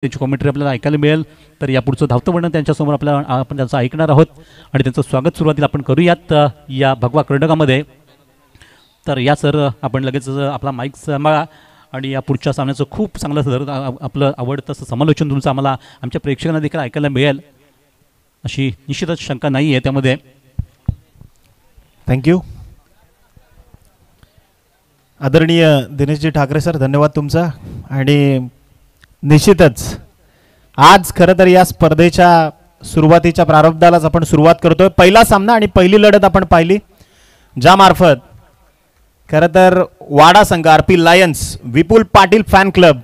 त्यांची कॉमेंट्री आपल्याला ऐकायला मिळेल. तर या पुढचं धावतं वर्णन त्यांच्यासमोर आपण त्यांचं ऐकणार आहोत आणि त्यांचं स्वागत सुरुवातीला आपण करूयात या भगवा कर्णकामध्ये. तर या सर आपण लगेच आपला माईक सांभाळा आणि या पुढच्या सामन्याचं खूप चांगलं सर आपलं आवडतं असं समालोचन तुमचं आम्हाला आमच्या प्रेक्षकांना देखील ऐकायला मिळेल अशी निश्चितच शंका नाही आहे त्यामध्ये. थँक्यू. आदरणीय दिनेशजी ठाकरे सर, धन्यवाद तुमचा. आणि निश्चितच आज खरं तर या स्पर्धेच्या सुरुवातीच्या प्रारंभालाच आपण सुरुवात करतोय. पहिला सामना आणि पहिली लढत आपण पाहिली ज्यामार्फत खरं तर वाडा संघ आरपी लायन्स विपुल पाटील फॅन क्लब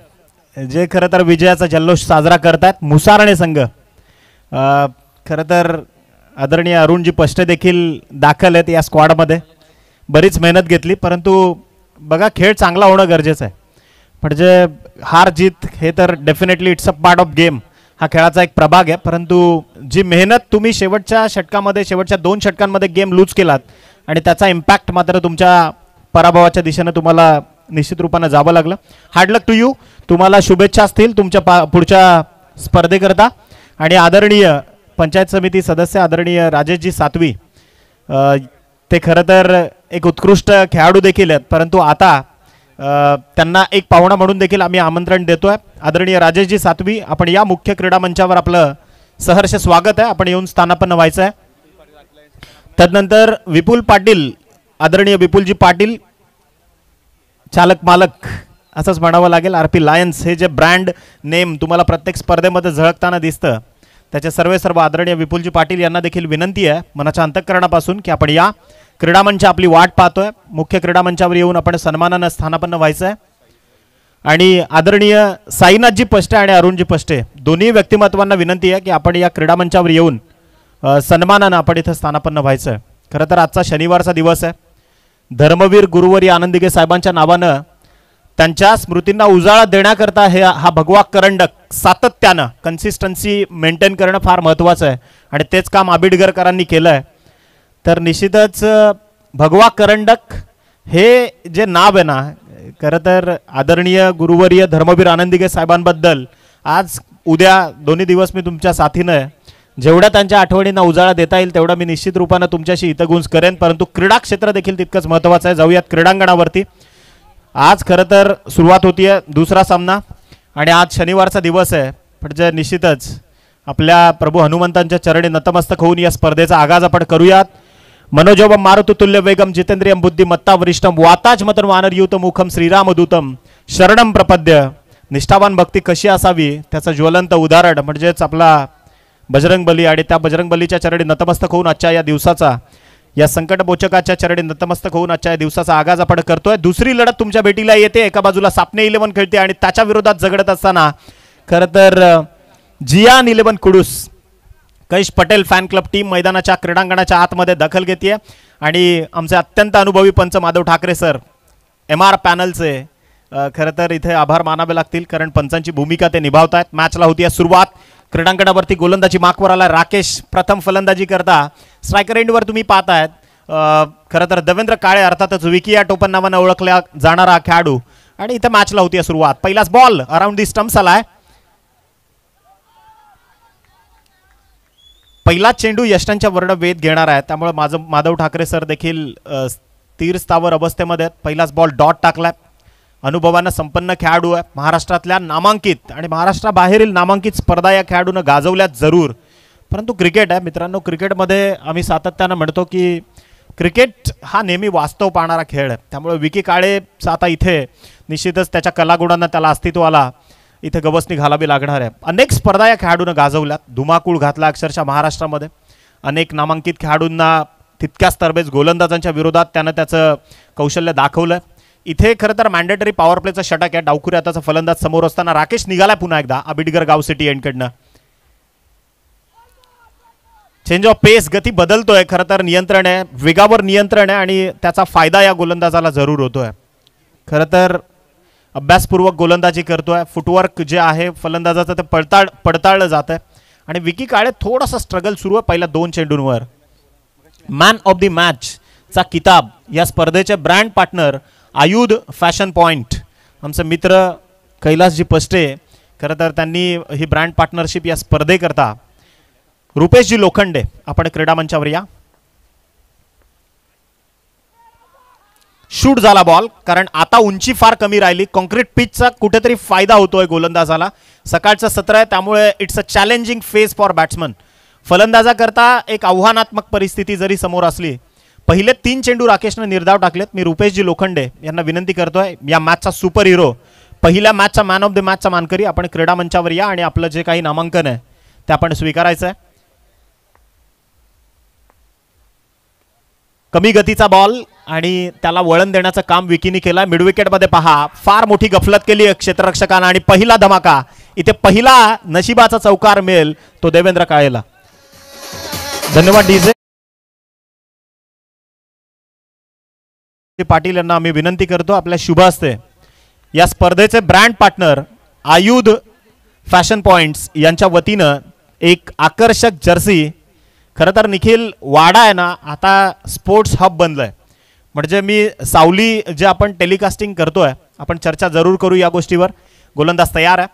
जे खरं तर विजयाचा जल्लोष साजरा करतात. मुसारणे संघ खरं तर आदरणीय अरुणजी पष्टे देखील दाखल आहेत या स्क्वॉडमध्ये. बरीच मेहनत घेतली, परंतु बघा खेळ चांगला होणं गरजेचं आहे. म्हणजे हार जीत हे तर definitely it's a part of game, हा खेळाचा एक प्रभाग आहे. परंतु जी मेहनत तुम्ही शेवटच्या षटकामध्ये शेवटच्या 2 षटकांमध्ये गेम लूज केलात आणि त्याचा इम्पॅक्ट मात्र तुमच्या पराभवाच्या दिशेनं तुम्हाला निश्चित रूपानं जावं लागलं. Hard luck to you. तुम्हाला शुभेच्छा असतील तुमच्या पुढच्या स्पर्धेकरता. आणि आदरणीय पंचायत समिती सदस्य आदरणीय राजेशजी सातवी ते खरं तर एक उत्कृष्ट खेळाडू देखील आहेत, परंतु आता त्यांना एक पाहुणा म्हणून देखील आम्ही आमंत्रण देतोय. आदरणीय राजेशजी सातवी, आपण या मुख्य क्रीडा मंचावर आपलं सहर्ष स्वागत आहे. आपण येऊन स्थानापन्न व्हायचं आहे. तदनंतर विपुल पाटील, आदरणीय विपुलजी पाटील चालक मालक असंच म्हणावं लागेल. आरपी लायन्स हे जे ब्रँड नेम तुम्हाला प्रत्येक स्पर्धेमध्ये झळकताना दिसतं त्याचे सर्व आदरणीय विपुलजी पाटील यांना देखील विनंती आहे मनाच्या अंतःकरणापासून की आपण या क्रीडामंच आपली वाट पाहतोय. मुख्य क्रीडामंचावर येऊन आपण सन्मानानं स्थानापन्न व्हायचं आहे. आणि आदरणीय साईनाथजी पष्टे आणि अरुणजी पष्टे दोन्ही व्यक्तिमत्वांना विनंती आहे की आपण या क्रीडामंचावर येऊन सन्मानानं आपण इथं स्थानापन्न व्हायचं आहे. खरं तर आजचा शनिवारचा दिवस आहे. धर्मवीर गुरुवर्य आनंदिगे साहेबांच्या नावानं त्यांच्या स्मृतींना उजाळा देण्याकरता हा भगवा करंडक सातत्यानं कन्सिस्टन्सी मेंटेन करणं फार महत्त्वाचं आहे आणि तेच काम आबिडगरकरांनी केलं आहे. तर निश्चितच भगवा करंडक हे जे नाव आहे ना, खरं तर आदरणीय गुरुवर्य धर्मवीर आनंदिगे साहेबांबद्दल आज उद्या दोन्ही दिवस मी तुमच्या साथीनं जेवढ्या त्यांच्या आठवणींना उजाळा देता येईल तेवढा मी निश्चित रूपानं तुमच्याशी हितगुंज करेन. परंतु क्रीडा क्षेत्र देखील तितकंच महत्त्वाचं आहे. जाऊयात क्रीडांगणावरती. आज खरं तर सुरुवात होतीये दुसरा सामना आणि आज शनिवारचा दिवस आहे. म्हणजे निश्चितच आपल्या प्रभू हनुमंतांच्या चरणी नतमस्तक होऊन या स्पर्धेचा आगाज आपण करूयात. मनोजवम मारुतुल्य वेगम जितेंद्रियम बुद्धिमत्ता वरिष्ठम वाताजमतन वानरयुत मुखम श्रीरामदूतम शरणम प्रपद्य. निष्ठावान भक्ती कशी असावी त्याचं ज्वलंत उदाहरण म्हणजेच आपला बजरंग बली आणि त्या बजरंग बलीच्या चरणी नतमस्तक होऊन आजच्या या दिवसाचा या संकटमोचकाच्या चरणी नतमस्तक होऊन आजच्या या दिवसाचा आगाज आपण करतोय. दुसरी लढत तुमच्या भेटीला येते. एका बाजूला सापने 11 खेळते आणि त्याच्या विरोधात झगडत असताना खरं तर जियान 11 Kudus cash Patel fan club team मैदानाच्या क्रीडांगणाच्या आतमध्ये दखल घेते आणि आमचे अत्यंत अनुभवी पंच माधव ठाकरे सर MR पॅनलचे खरं तर इथे आभार मानावे लागतील कारण पंचांची भूमिका ते निभावत आहेत. मॅचला होती सुरुवात. क्रीडांगणावरती गोलंदाजी मार्कवर आला राकेश. प्रथम फलंदाजी करता स्ट्रायकर एंडवर तुम्ही पाहतायत खरं तर देवेंद्र काळे अर्थातच विकी या टोपण नावानं ओळखला जाणारा खेळाडू. आणि इथे मॅचला होती सुरुवात. पहिलाच बॉल अराउंड दी स्टम्प्स आलाय. पहिला चेंडू यष्टांच्या वर्ण वेध घेणार आहे त्यामुळे माधव ठाकरे सर देखील स्थिर स्थावर अवस्थेमध्ये. पहिलाच बॉल डॉट टाकलाय. अनुभवानं संपन्न खेळाडू आहे. महाराष्ट्रातल्या नामांकित आणि महाराष्ट्राबाहेरील नामांकित स्पर्धा या खेळाडूनं गाजवल्यात जरूर, परंतु क्रिकेट आहे मित्रांनो. क्रिकेटमध्ये आम्ही सातत्यानं म्हणतो की क्रिकेट हा नेहमी वास्तव पाहणारा खेळ आहे. त्यामुळे विकी काळेचा आता इथे निश्चितच त्याच्या कलागुणांना त्याला अस्तित्वाला इथे गवसणी घालावी लागणार आहे. अनेक स्पर्धा या खेळाडूनं गाजवल्यात. धुमाकूळ घातला अक्षरशः महाराष्ट्रामध्ये. अनेक नामांकित खेळाडूंना तितक्याच तरबेज गोलंदाजांच्या विरोधात त्यानं त्याचं कौशल्य दाखवलं. इथे खरं तर मॅन्डेटरी पॉवर प्लेचा षटक आहे. डावखुरी आताचा फलंदाज समोर असताना राकेश निघालाय पुन्हा एकदा आबिडगर गाव सिटी एंडकडनं. चेंज ऑफ पेस, गती बदलतोय. खरं तर नियंत्रण आहे, वेगावर नियंत्रण आहे आणि त्याचा फायदा या गोलंदाजाला जरूर होतोय. खरं तर अभ्यासपूर्वक गोलंदाजी करतोय. फुटवर्क जे आहे फलंदाजाचं ते पडताळलं जात आहे. आणि विकी काळे थोडासा स्ट्रगल सुरू आहे पहिल्या 2 चेंडूंवर. मॅन ऑफ द मॅचचा किताब या स्पर्धेचे ब्रँड पार्टनर आयुध फॅशन पॉइंट आमचे मित्र कैलासजी पष्टे खरं तर त्यांनी ही ब्रँड पार्टनरशिप या स्पर्धेकरता रुपेशजी लोखंडे आपण क्रीडा मंचावर या. शूट झाला बॉल, कारण आता उंची फार कमी राहिली. कॉन्क्रीट पिचचा कुठेतरी फायदा होतोय गोलंदाजाला. सकाळचं सत्र आहे त्यामुळे it's a challenging phase for batsman. फलंदाजाकरता एक आव्हानात्मक परिस्थिती जरी समोर असली. पहिले 3 चेंडू राकेशनं निर्धाव टाकलेत. मी रुपेशजी लोखंडे यांना विनंती करतोय, या मॅचचा सुपर हिरो, पहिल्या मॅचचा मॅन ऑफ द मॅचचा मानकरी, आपण क्रीडा मंचावर या आणि आपलं जे काही नामांकन आहे ते आपण स्वीकारायचं आहे. कमी गतीचा बॉल आणि त्याला वळण देण्याचं काम विकीनी केलं. मिड विकेटमध्ये पहा, फार मोठी गफलत केली आहे क्षेत्ररक्षकानं आणि पहिला धमाका. इथे पहिला नशिबाचा चौकार मिळेल तो देवेंद्र काळेला. धन्यवाद डीजे पाटील यांना आम्ही विनंती करतो आपल्या शुभ हस्ते या स्पर्धेचे ब्रँड पार्टनर आयुध फॅशन पॉइंट्स यांच्या वतीनं एक आकर्षक जर्सी. खरं तर निखिल, वाडा आहे ना आता स्पोर्ट्स हब बनलंय. म्हणजे मी सावली जे आपण टेलिकास्टिंग करतोय, आपण चर्चा जरूर करू या गोष्टीवर. गोलंदाज तयार आहे.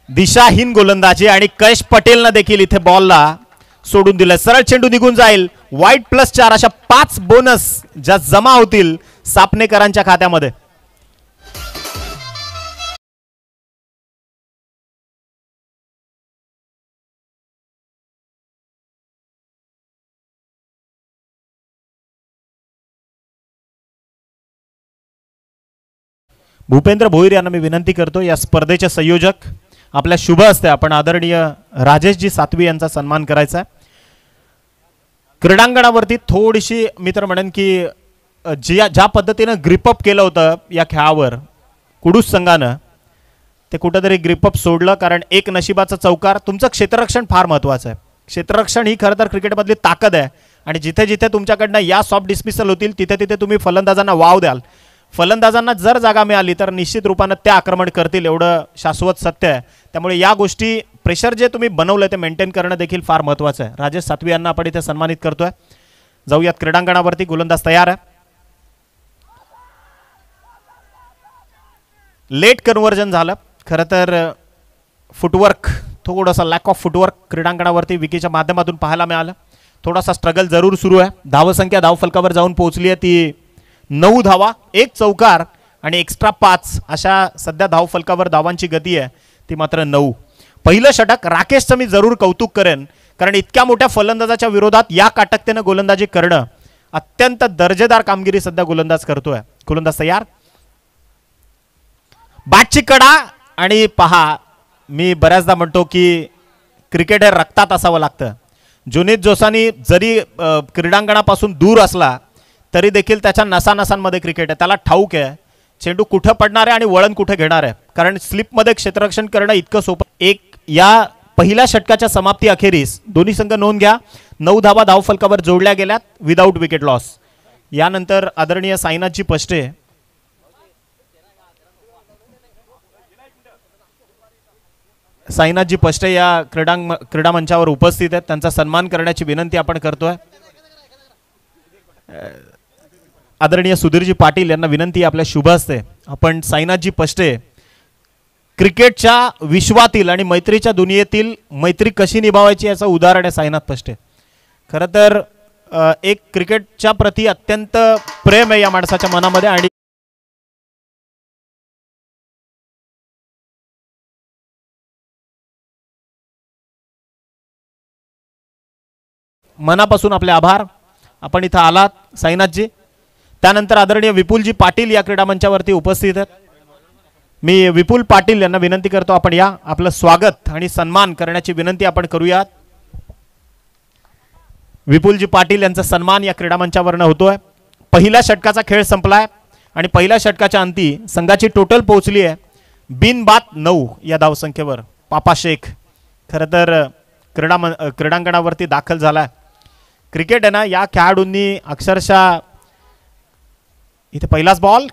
दिशाहीन गोलंदाजी आणि कैश पटेलनं देखील इथे बॉलला सोडून दिलं. सरळ चेंडू निघून जाईल. वाईट +4 अशा 5 बोनस ज्या जमा होतील सापनेकरांच्या खात्यामध्ये. भूपेंद्र भोईर यांना मी विनंती करतो, या स्पर्धेचे संयोजक आपल्या शुभ हस्ते आपण आदरणीय राजेशजी सातवी यांचा सन्मान करायचा आहे. क्रीडांगणावरती थोडीशी मी तर म्हणेन की ज्या पद्धतीनं ग्रिपअप केलं होतं या खेळावर कुडूस संघानं, ते कुठेतरी ग्रिपअप सोडलं. कारण एक नशिबाचा चौकार, तुमचं क्षेत्ररक्षण फार महत्त्वाचं आहे. क्षेत्ररक्षण ही खरं तर क्रिकेटमधली ताकद आहे आणि जिथे जिथे तुमच्याकडनं या सॉफ्ट डिस्मिसल होतील तिथे तिथे तुम्ही फलंदाजांना वाव द्याल. फलंदाजांना जर जागा मिळाली तर निश्चित रूपानं त्या आक्रमण करतील, एवढं शाश्वत सत्य आहे. त्यामुळे या गोष्टी, प्रेशर जे तुम्ही बनवलं ते मेंटेन करणं देखील फार महत्त्वाचं आहे. राजेश सातवी यांना आपण इथे सन्मानित करतोय. जाऊयात क्रीडांगणावरती. गोलंदाज तयार आहे. लेट कन्व्हर्जन झालं. खरं तर फुटवर्क, थोडासा लॅक ऑफ फुटवर्क क्रीडांगणावरती विकीच्या माध्यमातून पाहायला मिळालं. थोडासा स्ट्रगल जरूर सुरू आहे. धावसंख्या धावफलकावर जाऊन पोहोचली आहे ती 9 धावा, 1 चौकार आणि एक्स्ट्रा 5 अशा सध्या धावफलकावर धावांची गती आहे ती मात्र 9. पहिलं षटक राकेशचं मी जरूर कौतुक करेन, कारण इतक्या मोठ्या फलंदाजाच्या विरोधात या काटकतेनं गोलंदाजी करणं अत्यंत दर्जेदार कामगिरी सध्या गोलंदाज करतोय. गोलंदाज तयार. बॅटची कडा आणि पहा, मी बऱ्याचदा म्हणतो की क्रिकेट हे रक्तात असावं लागतं. जुनीत जोसानी जरी क्रीडांगणापासून दूर असला तरी देखील त्याच्या नसानसांमध्ये क्रिकेट आहे. त्याला ठाऊक आहे चेंडू कुठं पडणार आहे आणि वळण कुठे घेणार आहे, कारण स्लिपमध्ये क्षेत्ररक्षण करणं इतकं सोपं. एक या पहिल्या षटकाच्या समाप्ती अखेरीस दोन्ही संघ नोंद घ्या, 9 धावा धावफलकावर जोडल्या गेल्यात विदाऊट विकेट लॉस. यानंतर आदरणीय साईनाथजी पष्टे या क्रीडा मंचावर उपस्थित आहेत. त्यांचा सन्मान करण्याची विनंती आपण करतोय. आदरणीय सुधीरजी पाटील यांना विनंती आपल्या शुभ हस्ते आपण साईनाथजी पष्टे क्रिकेटच्या विश्वातील आणि मैत्रीच्या दुनियेतील मैत्री कशी निभावायची याचं उदाहरण आहे साईनाथ पष्टे. खरं तर एक क्रिकेटच्या प्रती अत्यंत प्रेम आहे या माणसाच्या मनामध्ये आणि मनापासून आपले आभार. आपण इथं आलात साईनाथजी. त्यानंतर आदरणीय विपुलजी पाटील या क्रीडा मंचावरती उपस्थित आहेत. मी विपुल पाटील यांना विनंती करतो आपण या, आपलं स्वागत आणि सन्मान करण्याची विनंती आपण करूयात. विपुलजी पाटील यांचा सन्मान या क्रीडा मंचावरनं होतोय. पहिल्या षटकाचा खेळ संपलाय आणि पहिल्या षटकाच्या अंती संघाची टोटल पोहोचली आहे बिनबाद 9 या धावसंख्येवर. पापा शेख खरं तर क्रीडांगणावरती दाखल झालाय. क्रिकेट आहे ना, या खेळाडूंनी अक्षरशः इथे पहिलाच बॉल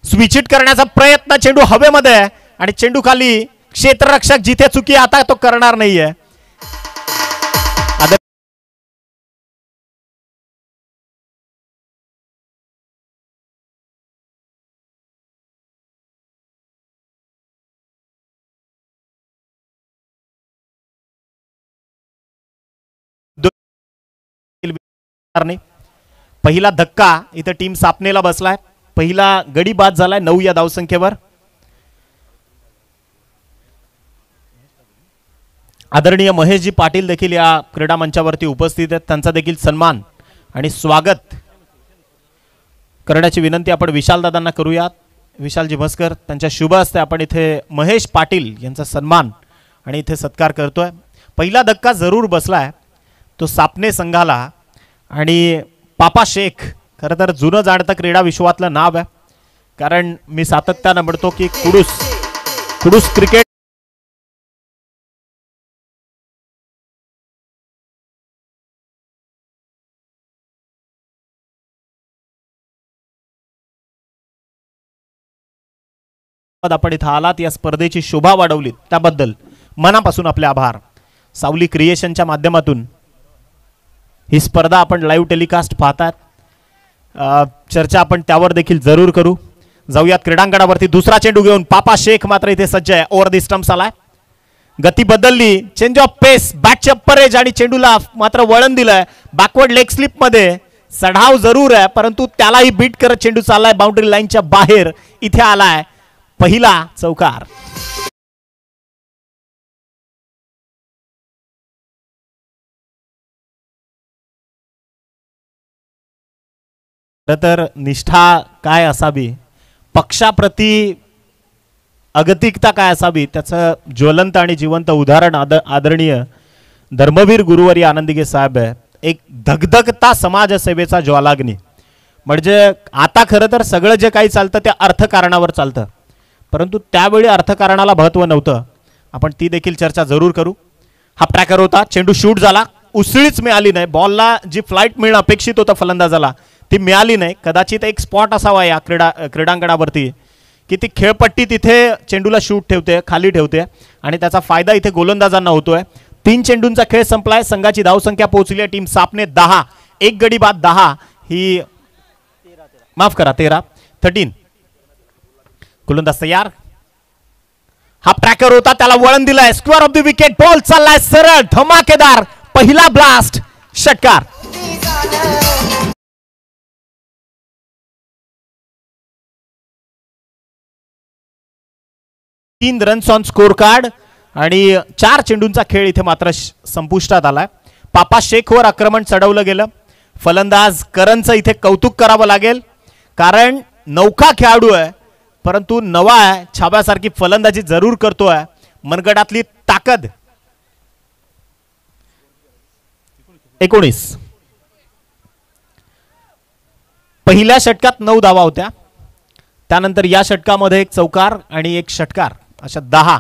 स्विच हिट करण्याचा प्रयत्न, चेंडू हवेमध्ये आणि चेंडू खाली. क्षेत्ररक्षक जिथे चुकी आता तो करणार नाहीये. नाही. पहिला धक्का इथे टीम सापनेला बसलाय. पहिला गडी बाद झालाय 9 या धावसंख्येवर. आदरणीय महेशजी पाटील देखील या क्रीडा मंचावरती उपस्थित आहेत. त्यांचा देखील सन्मान आणि स्वागत करण्याची विनंती आपण विशाल दादांना करूयात. विशालजी भस्कर त्यांच्या शुभ हस्ते आपण इथे महेश पाटील यांचा सन्मान आणि इथे सत्कार करतोय. पहिला धक्का जरूर बसलाय तो सापने संघाला. आणि पापा शेख खरं तर जुनं जाणतं क्रीडा विश्वातलं नाव आहे. कारण मी सातत्यानं म्हणतो की कुडूस क्रिकेट आपण इथं आलात, या स्पर्धेची शोभा वाढवली त्याबद्दल मनापासून आपले आभार. सावली क्रिएशनच्या माध्यमातून ही स्पर्धा आपण लाईव्ह टेलिकास्ट पाहतात. चर्चा आपण त्यावर देखील जरूर करू. जाऊयात क्रीडांगणावरती. दुसरा चेंडू घेऊन पापा शेख मात्र इथे सज्ज आहे. ओव्हर दी स्टंप्स आलाय. गती बदलली. चेंज ऑफ पेस, बॅटच्या परेज आणि चेंडूला मात्र वळण दिलंय. बॅकवर्ड लेग स्लिप मध्ये चढाव जरूर आहे परंतु त्यालाही बीट करत चेंडू चाललाय बाउंड्री लाईनच्या बाहेर. इथे आलाय पहिला चौकार. तर निष्ठा काय असावी, पक्षाप्रती अगतिकता काय असावी, त्याचं ज्वलंत आणि जिवंत उदाहरण आदरणीय धर्मवीर गुरुवारी आनंदीगे साहेब आहे. एक धगधगता समाजसेवेचा ज्वालाग्नी. म्हणजे आता खरं तर सगळं जे काही चालतं ते अर्थकारणावर चालतं परंतु त्यावेळी अर्थकारणाला महत्त्व नव्हतं. आपण ती देखील चर्चा जरूर करू. हा ट्रॅकर होता. चेंडू शूट झाला. उसळीच मिळाली नाही. बॉलला जी फ्लाईट मिळणं अपेक्षित होतं फलंदाजाला ती मिळाली नाही. कदाचित एक स्पॉट असावा या क्रीडांगणावरती की ती खेळपट्टी तिथे चेंडूला शूट ठेवते, खाली ठेवते आणि त्याचा फायदा इथे गोलंदाजांना होतोय. 3 चेंडूंचा खेळ संपलाय. संघाची धावसंख्या पोहोचली आहे टीम सापने 10. एक गडी बाद 10 ही माफ करा 13. गोलंदाज तयार. हा ट्रॅकर होता. त्याला वळण दिलाय. Square of the wicket. Ball चाललाय सरळ धमाकेदार. पहिला ब्लास्ट षटकार. 3 रन्स ऑन स्कोर कार्ड आणि 4 चेंडूंचा खेळ इथे मात्र संपुष्टात आलाय. पापा शेखवर आक्रमण चढवलं गेलं. फलंदाज करणचं इथे कौतुक करावं लागेल कारण नौका खेळाडू आहे परंतु नवा आहे. छाब्यासारखी फलंदाजी जरूर करतोय. मनगटातली ताकद. 19. पहिल्या षटकात 9 धावा होत्या. त्यानंतर या षटकामध्ये एक चौकार आणि एक षटकार अशा 10.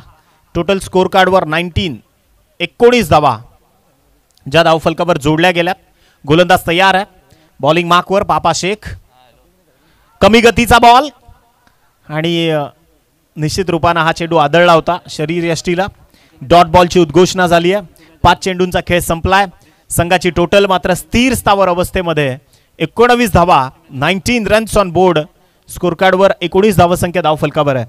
टोटल स्कोर कार्डवर 19 धावा ज्या धावफलकावर जोडल्या गेल्यात. गोलंदाज तयार आहे. बॉलिंग मार्कवर पापा शेख. कमी गतीचा बॉल आणि निश्चित रूपाने हा चेंडू आदळला होता शरीर यष्टीला. डॉट बॉलची उद्घोषणा झाली आहे. 5 चेंडूंचा खेळ संपलाय. संघाची टोटल मात्र स्थिर स्थावर अवस्थेमध्ये 19 धावा. 19 रन्स ऑन बोर्ड. स्कोर कार्डवर 19 धावसंख्या धावफलकावर आहे.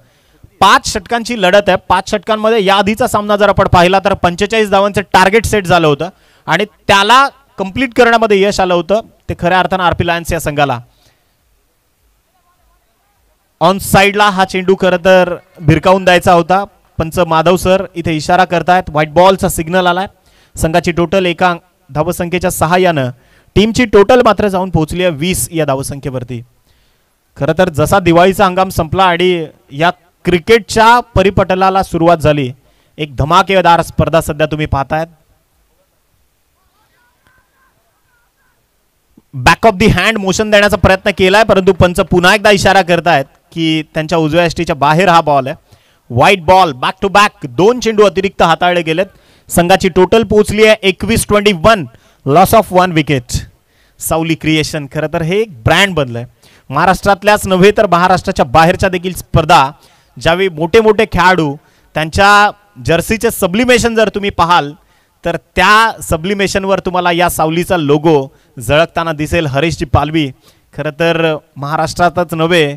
5 षटकांची लढत आहे. 5 षटकांमध्ये या आधीचा सामना जर आपण पाहिला तर 45 धावांचं टार्गेट सेट झालं होतं आणि त्याला कंप्लीट करण्यामध्ये यश आलं होतं. ते खऱ्या अर्थानं आरपी लायन्स या संघाला. ऑन साइडला हा चेंडू खरं तर भिरकावून द्यायचा होता. पंच माधव सर इथे इशारा करतायत. व्हाईट बॉलचा सिग्नल आलाय. संघाची टोटल एका धावसंख्येच्या सहाय्यानं टीमची टोटल मात्र जाऊन पोहोचली आहे 20 या धावसंख्येवरती. खरं तर जसा दिवाळीचा हंगाम संपला आणि या क्रिकेटच्या परिपटलाला सुरुवात झाली. एक धमाकेदार स्पर्धा सध्या तुम्ही पाहतायत. Back of the hand motion देण्याचा प्रयत्न केलाय परंतु पंच पुन्हा एकदा इशारा करतायत की त्यांच्या उजव्या यष्टीच्या बाहेर हा बॉल आहे. White ball. Back to back 2 चेंडू अतिरिक्त हाताळले गेलेत. संघाची टोटल पोहोचली आहे 21-21. Loss of 1 wicket. सावली क्रिएशन खरं तर हे एक ब्रँड बनलंय. महाराष्ट्रातल्याच नव्हे तर महाराष्ट्राच्या बाहेरच्या देखील स्पर्धा ज्यावेळी मोठे मोठे खेळाडू त्यांच्या जर्सीचे सब्लिमेशन जर तुम्ही पाहाल तर त्या सब्लिमेशनवर तुम्हाला या सावलीचा लोगो झळकताना दिसेल. हरीशजी पालवी खरं तर महाराष्ट्रातच नव्हे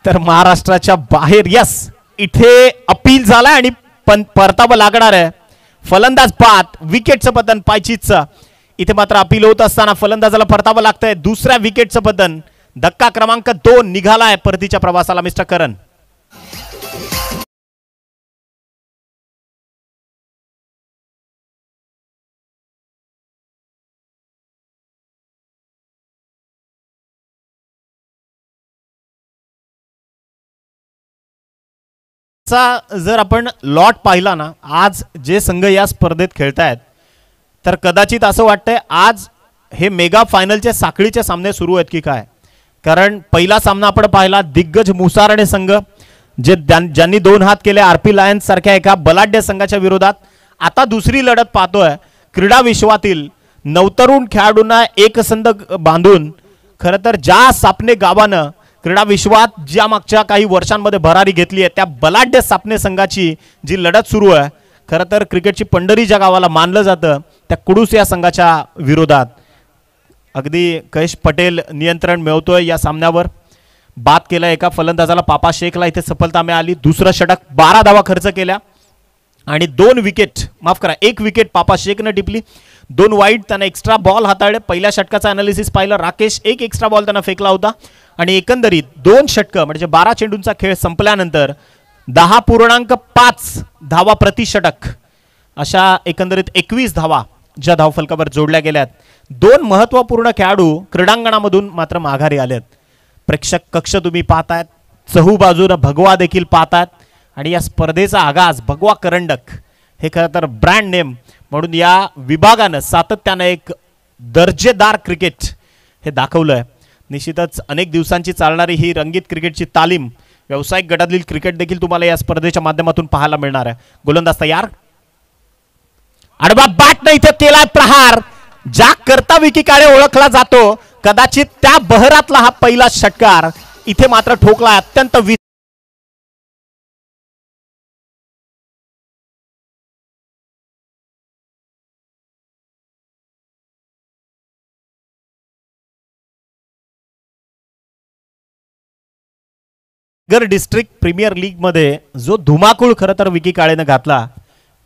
तर महाराष्ट्राच्या बाहेर. यस इथे अपील झालाय आणि परतावं लागणार आहे. फलंदाज पात. विकेटचं पतन पायचीचं. इथे मात्र अपील होत असताना फलंदाजाला परतावं लागतंय. दुसऱ्या विकेटचं पतन. धक्का क्रमांक 2 निघालाय परतीच्या प्रवासाला मिस्टर करण. जर आपण लॉट पाहिला ना, आज जे संघ या स्पर्धेत खेळतायत तर कदाचित असं वाटतंय आज हे मेगा फायनलचे साखळीचे सामने सुरू आहेत की काय. कारण पहिला सामना आपण पाहिला दिग्गज मुसारणे संघ जे ज्यांनी 2 हात केले आरपी लायन्स सारख्या एका बलाढ्य संघाच्या विरोधात. आता दुसरी लढत पाहतोय क्रीडा विश्वातील नवतरुण खेळाडूंना एकसंध बांधून खरं तर ज्या सापने गावानं क्रीडा विश्वात ज्या मागच्या काही वर्षांमध्ये भरारी घेतली आहे त्या बलाढ्य सापने संघाची जी लढत सुरू आहे, खरं तर क्रिकेटची पंढरी ज्या गावाला मानलं जातं त्या कुडूस या संघाच्या विरोधात अगदी कैश पटेल नियंत्रण मिळवतोय या सामन्यावर. बाद केला एका फलंदाजाला पापा शेखला इथे सफलता मिळाली. दुसरं षटक 12 धावा खर्च केल्या आणि 2 विकेट माफ करा 1 विकेट पापा शेखनं टिपली. 2 वाईड त्यानं एक्स्ट्रा बॉल हाताळले. पहिल्या षटकाचा अनालिसिस पाहिलं राकेश 1 एक्स्ट्रा बॉल त्यानं फेकला होता आणि एकंदरीत 2 षटकं म्हणजे 12 चेंडूंचा खेळ संपल्यानंतर 10.5 धावा प्रति षटक अशा एकंदरीत 21 धावा ज्या धावफलकावर जोडल्या गेल्यात. 2 महत्त्वपूर्ण खेळाडू क्रीडांगणामधून मात्र माघारी आलेत. प्रेक्षक कक्ष तुम्ही पाहतायत, चहूबाजूनं भगवा देखील पाहतात आणि या स्पर्धेचा आगाज भगवा करंडक हे खरं तर ब्रँड नेम म्हणून या विभागानं सातत्यानं एक दर्जेदार क्रिकेट हे दाखवलंय. निश्चितच अनेक दिवसांची चालणारी ही रंगीत क्रिकेटची तालीम व्यावसायिक गटातील क्रिकेट देखील तुम्हाला या स्पर्धेच्या माध्यमातून पाहायला मिळणार आहे. गोलंदाज तयार. आडवा बॅटने इथे केलाय प्रहार. ज्या करता विकी काळे ओळखला जातो कदाचित त्या बहरातला हा पहिला षटकार इथे मात्र ठोकला. अत्यंत डिस्ट्रिक्ट प्रीमियर लीग मध्ये जो धुमाकूळ खरं तर विकी काळेनं घातला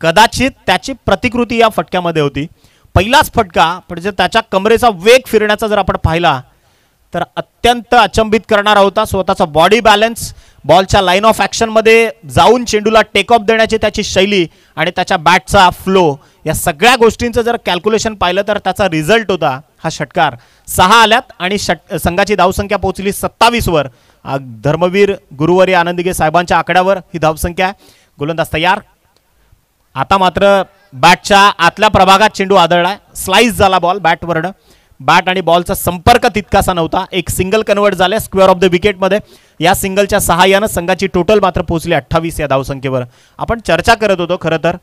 कदाचित त्याची प्रतिकृती या फटक्यामध्ये होती. पहिलाच फटका म्हणजे त्याच्या कमरेचा वेग फिरण्याचा जर आपण पाहिला तर अत्यंत अचंबित करणारा होता. स्वतःचा बॉडी बॅलन्स, बॉलच्या लाईन ऑफ ॲक्शन मध्ये जाऊन चेंडूला टेक ऑफ देण्याची त्याची शैली आणि त्याच्या बॅटचा फ्लो या सगळ्या गोष्टींचं जर कॅल्क्युलेशन पाहिलं तर त्याचा रिझल्ट होता हा षटकार. 6 आल्यात आणि संघाची धावसंख्या पोहोचली 27 वर. धर्मवीर गुरुवारी आनंदगे साहेबांच्या आकड्यावर ही धावसंख्या. गोलंदाज तयार. आता मात्र बॅटच्या आतल्या प्रभागात चेंडू आदळलाय. स्लाइस झाला बॉल बॅटवरनं. बॅट आणि बॉलचा संपर्क तितकासा नव्हता. एक सिंगल कन्वर्ट झाले स्क्वेअर ऑफ द विकेट मध्ये. या सिंगलच्या सहाय्यानं संघाची टोटल मात्र पोहोचली 28 या धावसंख्येवर. आपण चर्चा करत होतो खरं तर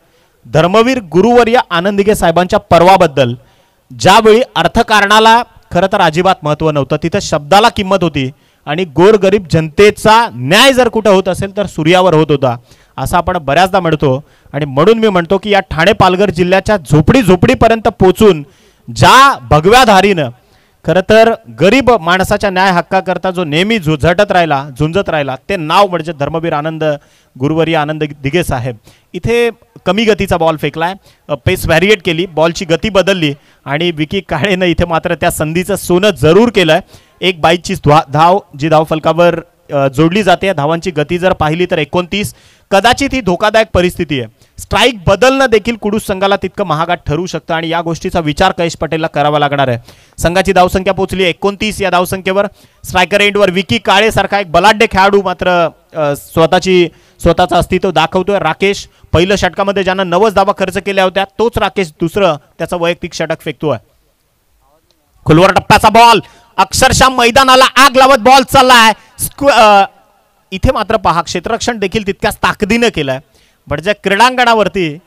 धर्मवीर गुरुवर्य आनंदगे साहेबांच्या पर्वाबद्दल. ज्यावेळी अर्थकारणाला खरं तर अजिबात महत्त्व नव्हतं, तिथं शब्दाला किंमत होती आणि गोरगरीब जनतेचा न्याय जर कुठं होत असेल तर सूर्यावर होत होता असं आपण बऱ्याचदा म्हणतो. आणि म्हणून मी म्हणतो की या ठाणे पालघर जिल्ह्याच्या झोपडीपर्यंत पोहोचून ज्या भगव्या धारीनं खरं तर गरीब माणसाच्या न्याय हक्काकरता जो नेहमी झुंजत राहिला ते नाव म्हणजे धर्मवीर आनंद गुरुवारी आनंद दिघे साहेब. इथे कमी गतीचा बॉल फेकलाय, पेस व्हॅरिएट केली, बॉलची गती बदलली आणि विकी काळेनं इथे मात्र त्या संधीचं सोनं जरूर केलंय. 1/22 धाव जी धावफलकावर जोडली जाते. धावांची गती जर पाहिली तर 29. कदाचित ही धोकादायक परिस्थिती आहे. स्ट्राईक बदलणं देखील कुडूस संघाला तितकं महागात ठरू शकतं आणि या गोष्टीचा विचार कैश पटेलला करावा लागणार आहे. संघाची धावसंख्या पोहोचली 29 या धावसंख्येवर. स्ट्रायकर एंडवर विकी काळे सारखा एक बलाढ्य खेळाडू मात्र स्वतःचं अस्तित्व दाखवतोय. राकेश पहिल्या षटकामध्ये ज्यानं 90 धावा खर्च केल्या होत्या तोच राकेश दुसरं त्याचा वैयक्तिक षटक फेकतोय. खोलवर टप्प्याचा बॉल अक्षरशः मैदानाला आग लावत बॉल चाललाय. इथे मात्र पहा क्षेत्ररक्षण देखील तितक्याच ताकदीनं केलंय. म्हणजे क्रीडांगणावरती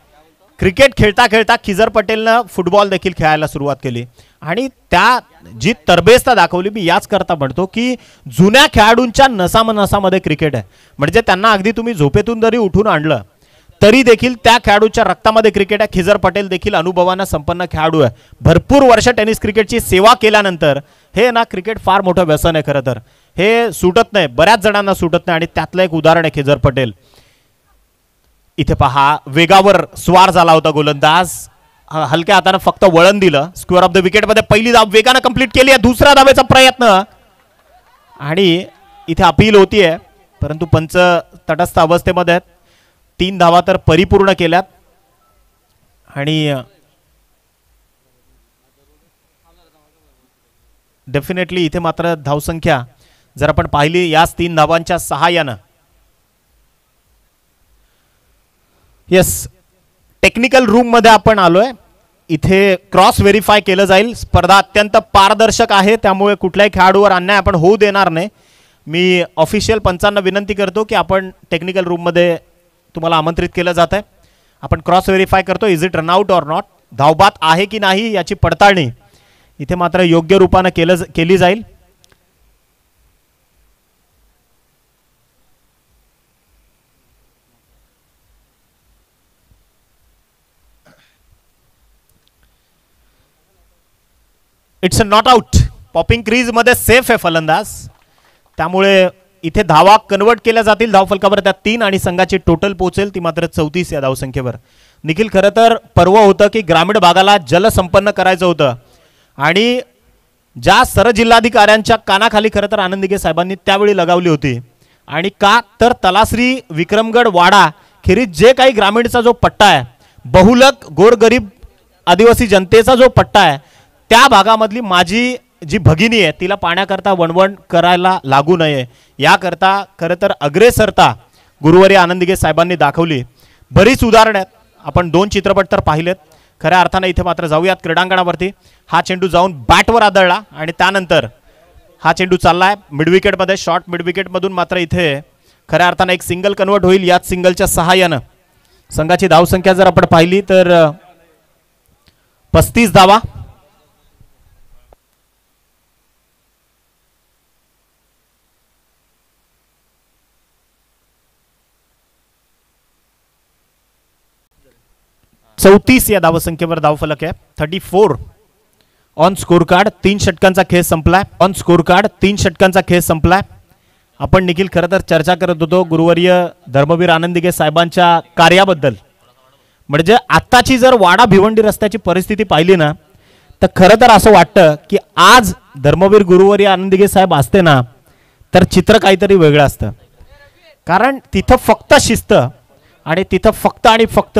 क्रिकेट खेळता खेळता खिजर पटेलनं फुटबॉल देखील खेळायला सुरुवात केली आणि त्या जी तरबेजता दाखवली. मी याच करता म्हणतो की जुन्या खेळाडूंच्या नसामध्ये क्रिकेट आहे. म्हणजे त्यांना अगदी तुम्ही झोपेतून जरी उठून आणलं तरी देखील त्या खेळाडूच्या रक्तामध्ये क्रिकेट आहे. खिजर पटेल देखील अनुभवानं संपन्न खेळाडू आहे. भरपूर वर्ष टेनिस क्रिकेटची सेवा केल्यानंतर हे ना क्रिकेट फार मोठं व्यसन आहे. खरं तर हे सुटत नाही, बऱ्याच जणांना सुटत नाही आणि त्यातलं एक उदाहरण आहे खिजर पटेल. इथे पहा वेगावर स्वार झाला होता गोलंदाज. हलक्या हाताने फक्त वळण दिलं. स्क्वेअर ऑफ द विकेटमध्ये पहिली धाव वेगानं कंप्लीट केली आहे. दुसऱ्या धावेचा प्रयत्न आणि इथे अपील होतीये, परंतु पंच तटस्थ अवस्थेमध्ये आहेत. 3 धावा तर परिपूर्ण केल्यात आणि डेफिनेटली इथे मात्र धावसंख्या जर आपण पाहिली याच 3 धावांच्या सहाय्यानं येस टेक्निकल रूम मध्ये आपण आलोय. इथे क्रॉस व्हेरीफाय केलं जाईल. स्पर्धा अत्यंत पारदर्शक आहे, त्यामुळे कुठल्याही खेळाडूवर अन्याय आपण होऊ देणार नाही. मी ऑफिशियल पंचांना विनंती करतो की आपण टेक्निकल रूममध्ये तुम्हाला आमंत्रित केलं जात आहे. आपण क्रॉस व्हेरीफाय करतो. Is it run out or not, धावबाद आहे की नाही याची पडताळणी इथे मात्र योग्य रूपाने केली जाईल. It's a not out. Popping crease मध्ये सेफ आहे फलंदाज, त्यामुळे इथे धावा कन्वर्ट केल्या जातील धावफलकावर. त्या 3 आणि संघाची टोटल पोहोचेल ती मात्र 34 या धावसंख्येवर. निखिल, खरं तर पर्व होतं की ग्रामीण भागाला जलसंपन्न करायचं होतं आणि ज्या सरजिल्हाधिकाऱ्यांच्या कानाखाली खरं तर आनंदिगे साहेबांनी त्यावेळी लगावली होती. आणि का तर तलासरी, विक्रमगड, वाडा खेरीज जे काही ग्रामीणचा जो पट्टा आहे, बहुलक गोरगरीब आदिवासी जनतेचा जो पट्टा आहे, त्या भागामधली माझी जी भगिनी आहे तिला पाण्याकरता वणवण करायला लागू नये याकरता खरं तर अग्रेसरता गुरुवारी आनंदिगे साहेबांनी दाखवली. बरीच उदाहरणं आहेत, आपण 2 चित्रपट तर पाहिलेत. खऱ्या अर्थाने इथे मात्र जाऊयात क्रीडांगणावरती. हा चेंडू जाऊन बॅटवर आदळला आणि त्यानंतर हा चेंडू चाललाय मिडविकेटमध्ये. शॉर्ट मिडविकेटमधून मात्र इथे खऱ्या अर्थाने एक सिंगल कन्वर्ट होईल. याच सिंगलच्या सहाय्यानं संघाची धावसंख्या जर आपण पाहिली तर 35 धावा. चौतीस या धावसंख्येवर धावफलक आहे. 34 ऑन स्कोर कार्ड. 3 षटकांचा खेळ संपलाय. ऑन स्कोर कार्ड 3 षटकांचा खेळ संपलाय. आपण निखिल खरं तर चर्चा करत होतो गुरुवर्य धर्मवीर आनंदिगे साहेबांच्या कार्याबद्दल. म्हणजे आत्ताची जर वाडा भिवंडी रस्त्याची परिस्थिती पाहिली ना तर खरं तर असं वाटतं की आज धर्मवीर गुरुवर्य आनंदिगे साहेब असते ना तर चित्र काहीतरी वेगळं असतं. कारण तिथं फक्त शिस्त आणि तिथं फक्त आणि फक्त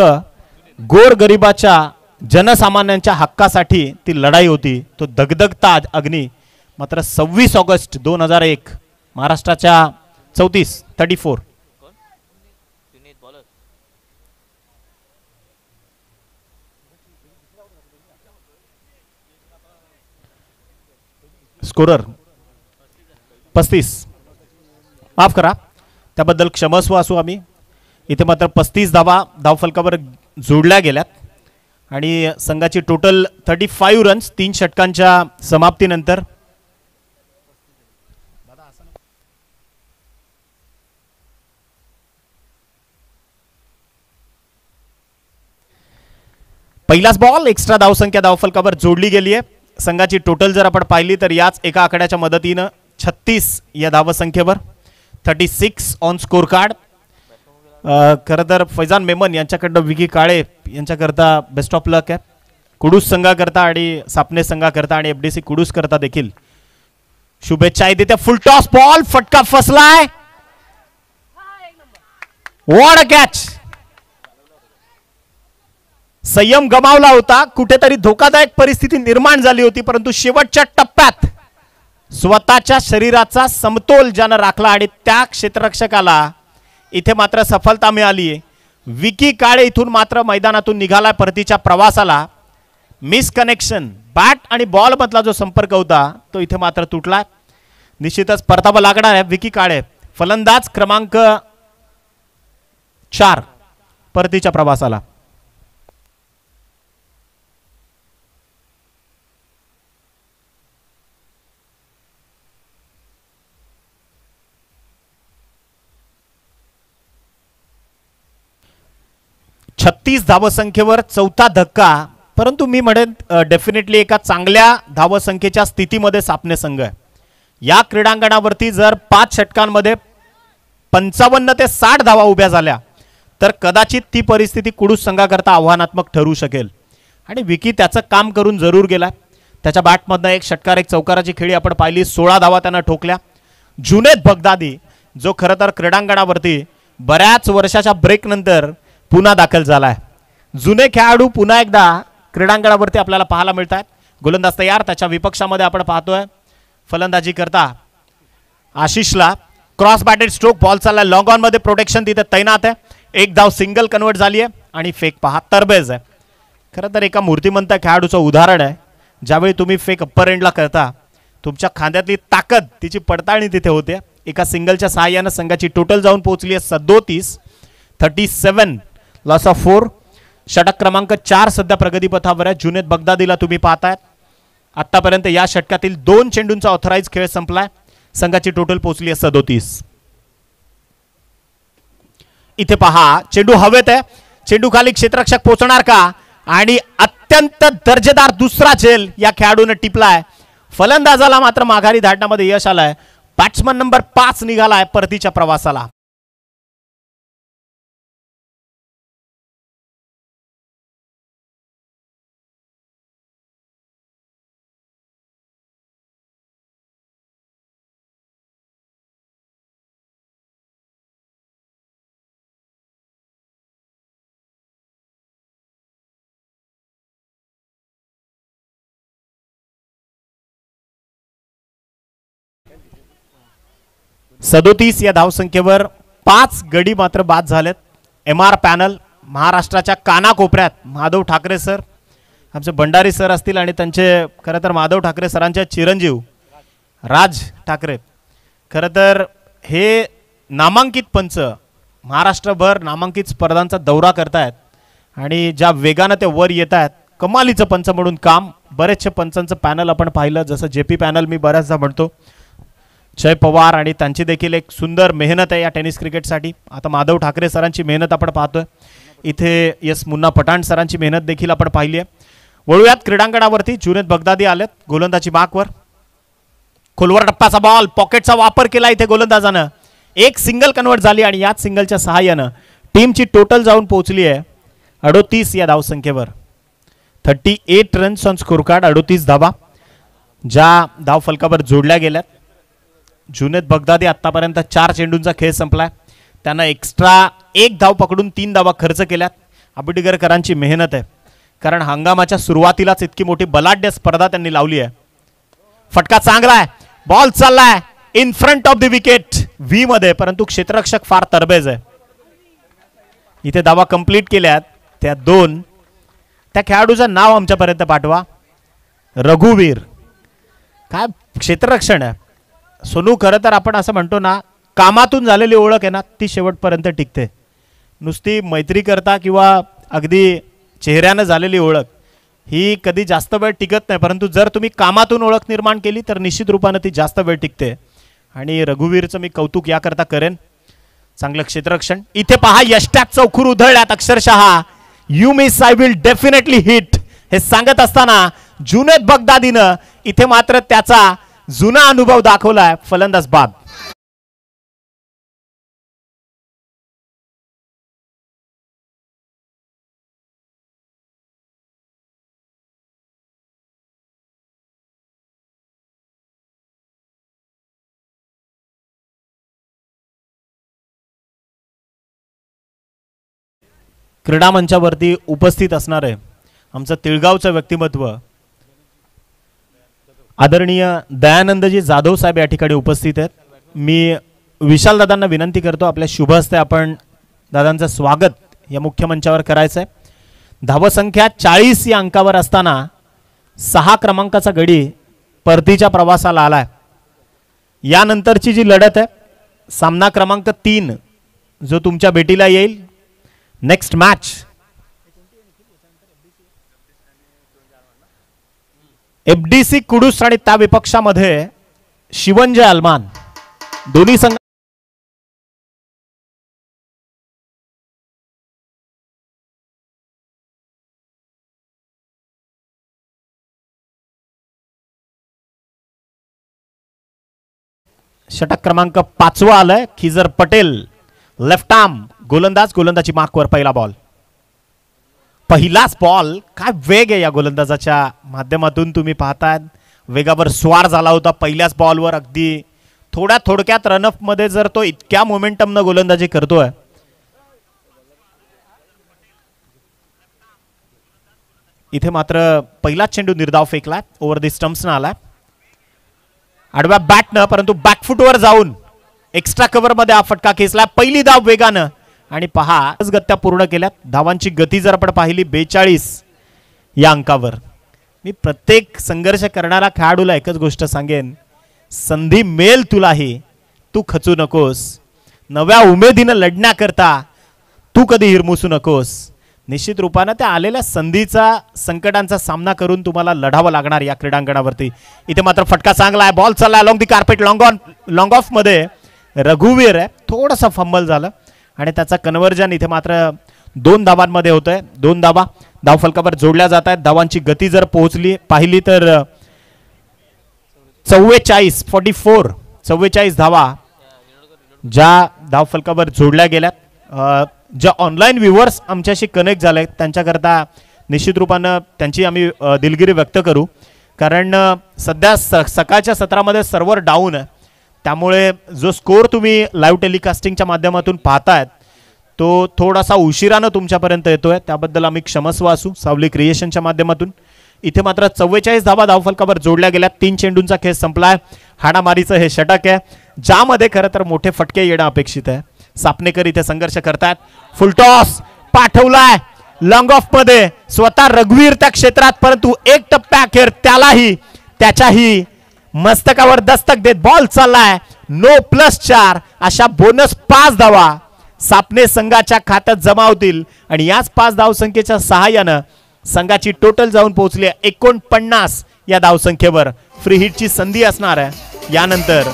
गोरगरिबाच्या जनसामान्यांच्या हक्कासाठी ती लढाई होती. तो दगदगता अग्नी मात्र 26 ऑगस्ट 2001 महाराष्ट्राच्या 34 स्कोरर 35. माफ करा त्याबद्दल क्षमस्व असू आम्ही. इथे मात्र 35 धावा धावफलकावर जोडल्या गेल्यात आणि संघाची टोटल 35 रन्स 3 षटकांच्या समाप्तीनंतर. पहिलाच बॉल एक्स्ट्रा धावसंख्या धावफलकावर जोडली गेली आहे. संघाची टोटल जर आपण पाहिली तर याच एका आकड्याच्या मदतीनं 36 या धावसंख्येवर 36 ऑन स्कोर कार्ड. खरं तर फैजान मेमन यांच्याकडनं विकी काळे यांच्याकरता बेस्ट ऑफ लक आहे. कुडूस संघाकरता आणि सापने संघाकरता आणि एफडीसी कुडूस करता देखील शुभेच्छा देते. फुल टॉस बॉल फटका फसलाय. What a catch. संयम गमावला होता. कुठेतरी धोकादायक परिस्थिती निर्माण झाली होती, परंतु शेवटच्या टप्प्यात स्वतःच्या शरीराचा समतोल ज्यानं राखला आणि त्या क्षेत्ररक्षकाला इथे मात्र सफलता मिळाली. विकी काळे इथून मात्र मैदानातून निघाला परतीच्या प्रवासाला. मिस कनेक्शन बॅट आणि बॉल मधला जो संपर्क होता तो इथे मात्र तुटला. निश्चितच परतावा लागणार आहे विकी काळे फलंदाज क्रमांक 4 परतीच्या प्रवासाला. छत्तीस धावसंख्येवर चौथा धक्का, परंतु मी म्हणेन डेफिनेटली एका चांगल्या धावसंख्येच्या स्थितीमध्ये सापने संघ आहे. या क्रीडांगणावरती जर 5 षटकांमध्ये 55 ते 60 धावा उभ्या झाल्या तर कदाचित ती परिस्थिती कुडूस संघाकरता आव्हानात्मक ठरू शकेल. आणि विकी त्याचं काम करून जरूर गेला. त्याच्या बॅटमधनं एक षटकार एक चौकाराची खेळी आपण पाहिली. 16 धावा त्यानं ठोकल्या. जुनेद बगदादी जो खरं तर क्रीडांगणावरती बऱ्याच वर्षाच्या ब्रेक नंतर पुन्हा दाखल झालाय. जुने खेळाडू पुन्हा एकदा क्रीडांगणावरती आपल्याला पाहायला मिळतात. गोलंदाज तयार. त्याच्या विपक्षामध्ये आपण पाहतोय फलंदाजी करता आशिषला. Cross batted stroke. बॉल चालला लॉंग ऑन मध्ये. प्रोटेक्शन तिथे तैनात आहे. एक धाव सिंगल कन्वर्ट झाली आहे आणि फेक पहा तरबेज आहे. खरं तर एका मूर्तिमंत खेळाडूचं उदाहरण आहे. ज्यावेळी तुम्ही फेक अप्पर एंडला करता तुमच्या खांद्यातली ताकद तिची पडताळणी तिथे होते. एका सिंगलच्या सहाय्यानं संघाची टोटल जाऊन पोहोचली आहे 37 लॉस ऑफ 4. षटक क्रमांक 4 सध्या प्रगतीपथावर आहे. जुनेद बगदादीला तुम्ही पाहताय. आतापर्यंत या षटकातील 2 चेंडूंचा ऑथराइज खेळ संपलाय. संघाची टोटल पोहोचली आहे 37. इथे पहा चेंडू हवेत आहे. चेंडू खाली क्षेत्ररक्षक पोहोचणार का? आणि अत्यंत दर्जेदार दुसरा झेल या खेळाडूने टिपलाय. फलंदाजाला मात्र माघारी धाडण्यामध्ये यश आलंय. बॅट्समन नंबर 5 निघालाय परतीच्या प्रवासाला. सदोतीस या धावसंख्येवर 5 गडी मात्र बाद झालेत. MR पॅनल महाराष्ट्राच्या कानाकोपऱ्यात माधव ठाकरे सर, आमचे भंडारी सर असतील आणि त्यांचे खरं तर माधव ठाकरे सरांचे चिरंजीव राज ठाकरे. खरं तर हे नामांकित पंच महाराष्ट्रभर नामांकित स्पर्धांचा दौरा करतायत आणि ज्या वेगानं ते वर येत आहेत कमालीचं पंच म्हणून काम. बरेचसे पंचांचं पॅनल आपण पाहिलं, जसं JP पॅनल मी बऱ्याचदा म्हणतो. जय पवार आणि त्यांची देखील एक सुंदर मेहनत आहे या टेनिस क्रिकेटसाठी. आता माधव ठाकरे सरांची मेहनत आपण पाहतोय. इथे मुन्ना पठाण सरांची मेहनत देखील आपण पाहिली आहे. वळूयात क्रीडांगणावरती. जुनेद बगदादी आलेत गोलंदाजी मार्कवर. खोलवर टप्प्याचा बॉल. पॉकेटचा वापर केला इथे गोलंदाजानं. एक सिंगल कन्वर्ट झाली आणि याच सिंगलच्या सहाय्यानं टीमची टोटल जाऊन पोहोचली आहे 38 या धावसंख्येवर. 38 रन्स ऑन स्कोर कार्ड. 38 धावा ज्या धाव फलकावर जोडल्या गेल्यात. जुनेद बगदादी आतापर्यंत 4 चेंडूंचा खेळ संपलाय. त्यानं एक्स्ट्रा 1 धाव पकडून 3 धावा खर्च केल्यात. आबिटगरकरांची मेहनत आहे, कारण हंगामाच्या सुरुवातीलाच इतकी मोठी बलाढ्य स्पर्धा त्यांनी लावली आहे. फटका चांगला आहे. बॉल चाललाय in front of the wicket V मध्ये, परंतु क्षेत्ररक्षक फार तरबेज आहे. इथे धावा कंप्लीट केल्यात त्या 2. त्या खेळाडूचं नाव आमच्यापर्यंत पाठवा. रघुवीर. काय क्षेत्ररक्षण आहे सोनू. खरं तर आपण असं म्हणतो ना, कामातून झालेली ओळख आहे ना ती शेवटपर्यंत टिकते. नुसती मैत्री करता किंवा अगदी चेहऱ्यानं झालेली ओळख ही कधी जास्त वेळ टिकत नाही, परंतु जर तुम्ही कामातून ओळख निर्माण केली तर निश्चित रूपाने ती जास्त वेळ टिकते. आणि रघुवीरचं मी कौतुक याकरता करेन. चांगलं क्षेत्ररक्षण. इथे पहा यष्ट्यात चौखूर उधळल्यात अक्षरशः. You miss I will definitely hit हे सांगत असताना जुनेद बगदादीनं इथे मात्र त्याचा जुना अनुभव दाखवलाय. फलंदाज बाद. क्रीडा मंचावरती उपस्थित असणारे आमचं तिळगावचं व्यक्तिमत्व आदरणीय दयानंदजी जाधव साहेब या ठिकाणी उपस्थित आहेत. मी विशाल दादांना विनंती करतो आपल्या शुभ हस्ते आपण दादांचं स्वागत या मुख्य मंचावर करायचं आहे. धावसंख्या 40 या अंकावर असताना 6 क्रमांकाचा गडी परतीच्या प्रवासाला आलाय. यानंतरची जी लढत आहे सामना क्रमांक 3 जो तुमच्या भेटीला येईल. नेक्स्ट मॅच FDC कुडूस आणि त्या विपक्षामध्ये शिवंजय अलमान. दोन्ही संघ षटक क्रमांक 5 आलाय. खिजर पटेल लेफ्ट आर्म गोलंदाज. गोलंदाजी मार्कवर पहिला बॉल. पहिलाच बॉल, काय वेग आहे या गोलंदाजाच्या माध्यमातून तुम्ही पाहताय, वेगावर स्वार झाला होता पहिल्याच बॉलवर. अगदी थोडक्यात रनअप मध्ये जर तो इतक्या मोमेंटमनं गोलंदाजी करतोय, इथे मात्र पहिलाच चेंडू निर्धाव फेकलाय, ओव्हर दी स्टंप्सनं आलाय आडव्या बॅटनं, परंतु बॅकफुटवर जाऊन एक्स्ट्रा कव्हर मध्ये हा फटका खेचला. पहिली धाव वेगानं आणि पहा गत्या पूर्ण केल्यात. धावांची गती जर आपण पाहिली 42 या अंकावर. मी प्रत्येक संघर्ष करणारा खेळाडूला एकच गोष्ट सांगेन, संधी मिळेल तुलाही, तू खचू नकोस. नव्या उमेदीनं लढण्याकरता तू कधी हिरमुसू नकोस. निश्चित रूपानं त्या आलेल्या संधीचा, संकटांचा सामना करून तुम्हाला लढावं लागणार या क्रीडांगणावरती. इथे मात्र फटका चांगला आहे, बॉल चालला along the carpet, long of मध्ये रघुवीर आहे, थोडंसं फंबल झालं आणि त्याचा कन्व्हर्जन इथे मात्र 2 धावांमध्ये होतंय. 2 धावा धावफलकावर जोडल्या जात आहेत. धावांची गती जर पाहिली तर 44 धावा ज्या धावफलकावर जोडल्या गेल्यात. ज्या ऑनलाईन व्ह्युअर्स आमच्याशी कनेक्ट झाले त्यांच्याकरता निश्चित रूपानं त्यांची आम्ही दिलगिरी व्यक्त करू, कारण सध्या सकाळच्या सत्रामध्ये सर्व्हर डाऊन आहे. त्यामुळे जो स्कोर तुम्ही लाईव्ह टेलिकास्टिंगच्या माध्यमातून पाहतायत तो थोडासा उशिरानं तुमच्यापर्यंत येतोय, त्याबद्दल आम्ही क्षमस्व असू सावली क्रिएशनच्या माध्यमातून. इथे मात्र 44 धावा धावफलकावर जोडल्या गेल्या. 3 चेंडूंचा खेळ संपलाय. हाणामारीचं हे षटक आहे, ज्यामध्ये खरं तर मोठे फटके येणं अपेक्षित आहे. सापनेकर इथे संघर्ष करतायत. फुलटॉस पाठवलाय लॉंग ऑफ मध्ये, स्वतः रघुवीर त्या क्षेत्रात, परंतु एक टप्प्याखेर त्याच्याही मस्तकावर दस्तक देत बॉल चाललाय. नो +4 अशा बोनस 5 धावा सापने संघाच्या खात्यात जमा होतील आणि याच 5 धावसंख्येच्या सहाय्यानं संघाची टोटल जाऊन पोहोचली 49 या धावसंख्येवर. फ्री हिटची संधी असणार आहे यानंतर.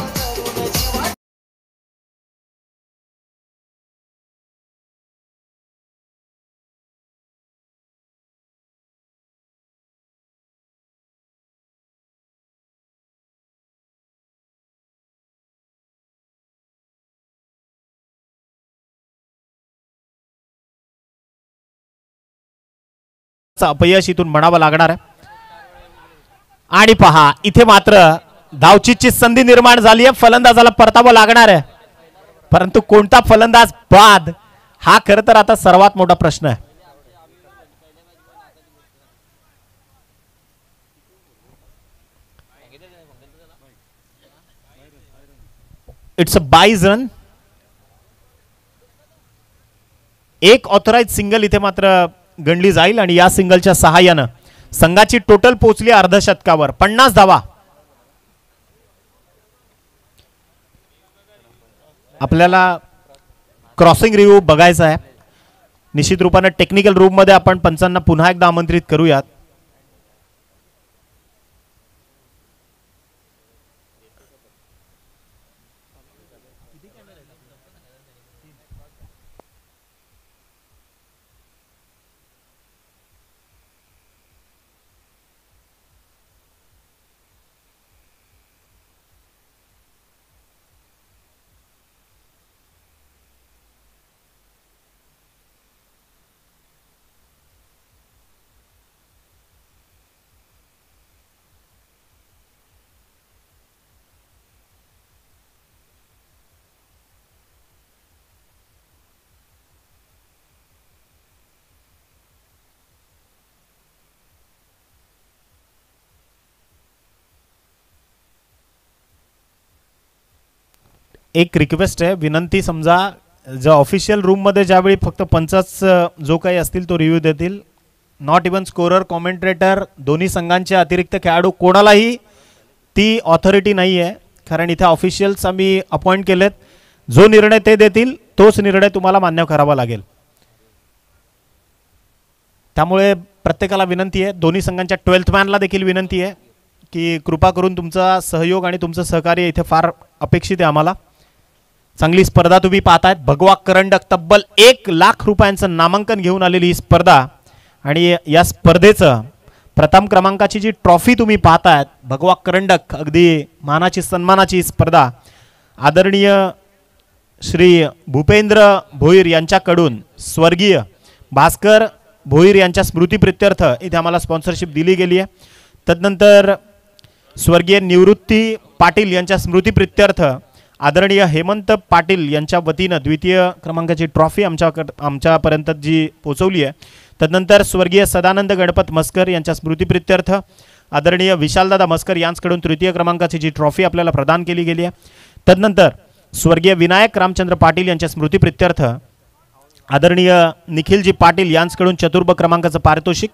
अपयश इथून म्हणावं लागणार आहे. आणि पहा इथे मात्र धावचीची संधी निर्माण झाली आहे, फलंदाजाला परतावं लागणार आहे, परंतु कोणता फलंदाज बाद हा खरं तर आता सर्वात मोठा प्रश्न आहे. It's a byes run. एक ऑथराइज सिंगल इथे मात्र गणली जाईल आणि या सिंगलच्या सहाय्यानं संघाची टोटल पोहोचली अर्धशतकावर. 50 धावा. आपल्याला क्रॉसिंग रिव्ह्यू बघायचा आहे. निश्चित रूपाने टेक्निकल रूम मध्ये आपण पंचांना पुन्हा एकदा आमंत्रित करूयात. एक रिक्वेस्ट आहे, विनंती, समजा जो ऑफिशियल रूम मध्ये ज्यावेळी फक्त पंचच जो काही असतील तो रिव्ह्यू देतील, नॉट इवन स्कोरर, कॉमेंट्रेटर, दोन्ही संघांचे अतिरिक्त खेळाडू, कोणालाही ती ऑथॉरिटी नाही आहे, कारण इथे ऑफिशियल्स आम्ही अपॉइंट केलेत. जो निर्णय ते देतील तोच निर्णय तुम्हाला मान्य करावा लागेल. त्यामुळे प्रत्येकाला विनंती आहे, दोन्ही संघांच्या 12th मॅनला देखील विनंती आहे की कृपा करून तुमचा सहयोग आणि तुमचं सहकार्य इथे फार अपेक्षित आहे आम्हाला. चांगली स्पर्धा तुम्ही पाहतायत. भगवा करंडक तब्बल 1 लाख रुपयांचं नामांकन घेऊन आलेली ही स्पर्धा आणि या स्पर्धेचं प्रथम क्रमांकाची जी ट्रॉफी तुम्ही पाहतायत, भगवा करंडक, अगदी मानाची सन्मानाची स्पर्धा आदरणीय श्री भूपेंद्र भोईर यांच्याकडून स्वर्गीय भास्कर भोईर यांच्या स्मृतीप्रित्यर्थ इथे आम्हाला स्पॉन्सरशिप दिली गेली आहे. तदनंतर स्वर्गीय निवृत्ती पाटील यांच्या स्मृतीप्रित्यर्थ आदरणीय हेमंत पाटील यांच्या वतीनं द्वितीय क्रमांकाची ट्रॉफी आमच्यापर्यंत जी पोचवली आहे. तदनंतर स्वर्गीय सदानंद गणपत मस्कर यांच्या स्मृतीप्रित्यर्थ आदरणीय विशालदादा मस्कर यांच्याकडून तृतीय क्रमांकाची जी ट्रॉफी आपल्याला प्रदान केली गेली आहे. तदनंतर स्वर्गीय विनायक रामचंद्र पाटील यांच्या स्मृतीप्रित्यर्थ आदरणीय निखिलजी पाटील यांच्याकडून चतुर्भ क्रमांकाचं पारितोषिक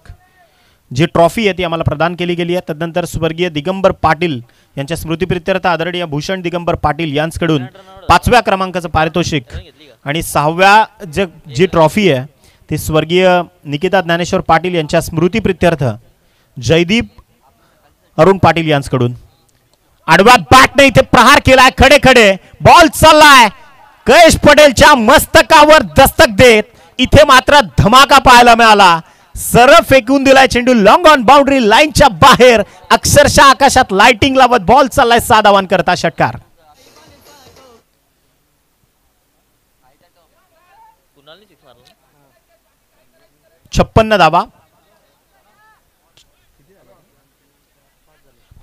जी ट्रॉफी आहे ती आम्हाला प्रदान केली गेली आहे. तदनंतर स्वर्गीय दिगंबर पाटील यांच्या स्मृतीप्रित्यर्थ आदरणीय भूषण दिगंबर पाटील यांच्याकडून 5व्या क्रमांकाचं पारितोषिक आणि 6व्या जी ट्रॉफी आहे ती स्वर्गीय निकिता ज्ञानेश्वर पाटील यांच्या स्मृतीप्रित्यर्थ जयदीप अरुण पाटील यांच्याकडून. आडव्या बॅटने इथे प्रहार केलाय, खडे खडे बॉल चाललाय, कयेश पटेलच्या मस्तकावर दस्तक देत इथे मात्र धमाका पाहायला मिळाला. सरळ फेकून दिलाय चेंडू लॉंग ऑन बाउंड्री लाईनच्या बाहेर, अक्षरशः आकाशात लाइटिंग लावत बॉल चाललाय 6 धावां करता षटकार. 56 धावा,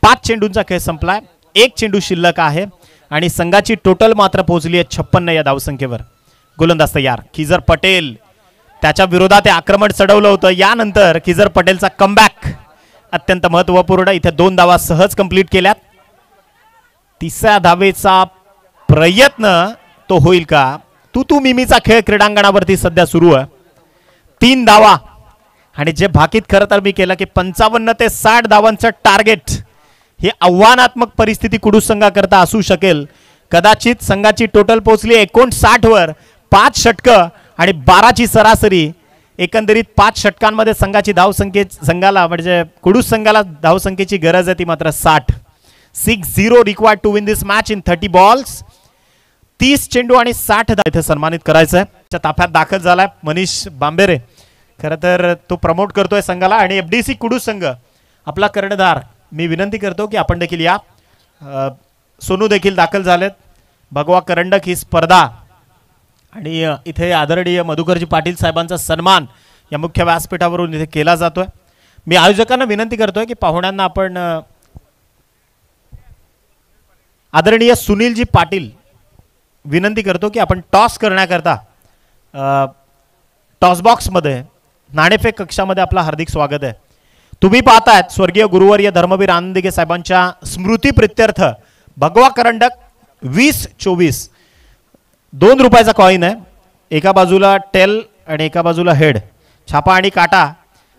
5 चेंडूंचा खेळ संपलाय, 1 चेंडू शिल्लक आहे आणि संघाची टोटल मात्र पोहोचली आहे 56 या धावसंख्येवर. गोलंदाज तयार, खिजर पटेल त्याच्या विरोधात आक्रमण चढवलं होतं. यानंतर खिजर पटेलचा कमबॅक अत्यंत महत्त्वपूर्ण, इथे 2 धावा सहज कंप्लीट केल्यात. 3ऱ्या धावेचा प्रयत्न तो होईल का? तू मिमीचा खेळ क्रीडांगणावरती सध्या सुरू आहे. 3 धावा आणि जे भाकीत खरं तर मी केलं की 55 ते 60 धावांचं टार्गेट हे आव्हानात्मक परिस्थिती कुडूस संघाकरता असू शकेल. कदाचित संघाची टोटल पोहोचली 59 वर, 5 षटकं आणि 12ची सरासरी. एकंदरीत 5 षटकांमध्ये संघाची संघाला म्हणजे कुडूस संघाला धावसंख्येची गरज आहे ती मात्र 60. 6-0 required to win this match in 30 balls. 30 चेंडू आणि 60 धावा इथे सन्मानित करायचं आहे. त्या ताफ्यात दाखल झालाय मनीष बांबेरे. खरं तर तो प्रमोट करतोय संघाला आणि एफडीसी कुडूस संघ आपला कर्णधार मी विनंती करतो की आपण देखील या. सोनू देखील दाखल झालेत. भगवा करंडक ही स्पर्धा आणि इथे आदरणीय मधुकरजी पाटील साहेबांचा सन्मान या मुख्य व्यासपीठावरून इथे केला जातोय. मी आयोजकांना विनंती करतोय की पाहुण्यांना आपण आदरणीय सुनीलजी पाटील विनंती करतो की आपण टॉस करण्याकरता टॉस बॉक्समध्ये नाणेफेक कक्षामध्ये आपलं हार्दिक स्वागत आहे. तुम्ही पाहतायत स्वर्गीय गुरुवर्य धर्मवीर आनंदिगे साहेबांच्या स्मृतीप्रित्यर्थ भगवा करंडक 20-24 2 रुपयाचा कॉइन आहे. एका बाजूला टेल आणि एका बाजूला हेड, छापा आणि काटा.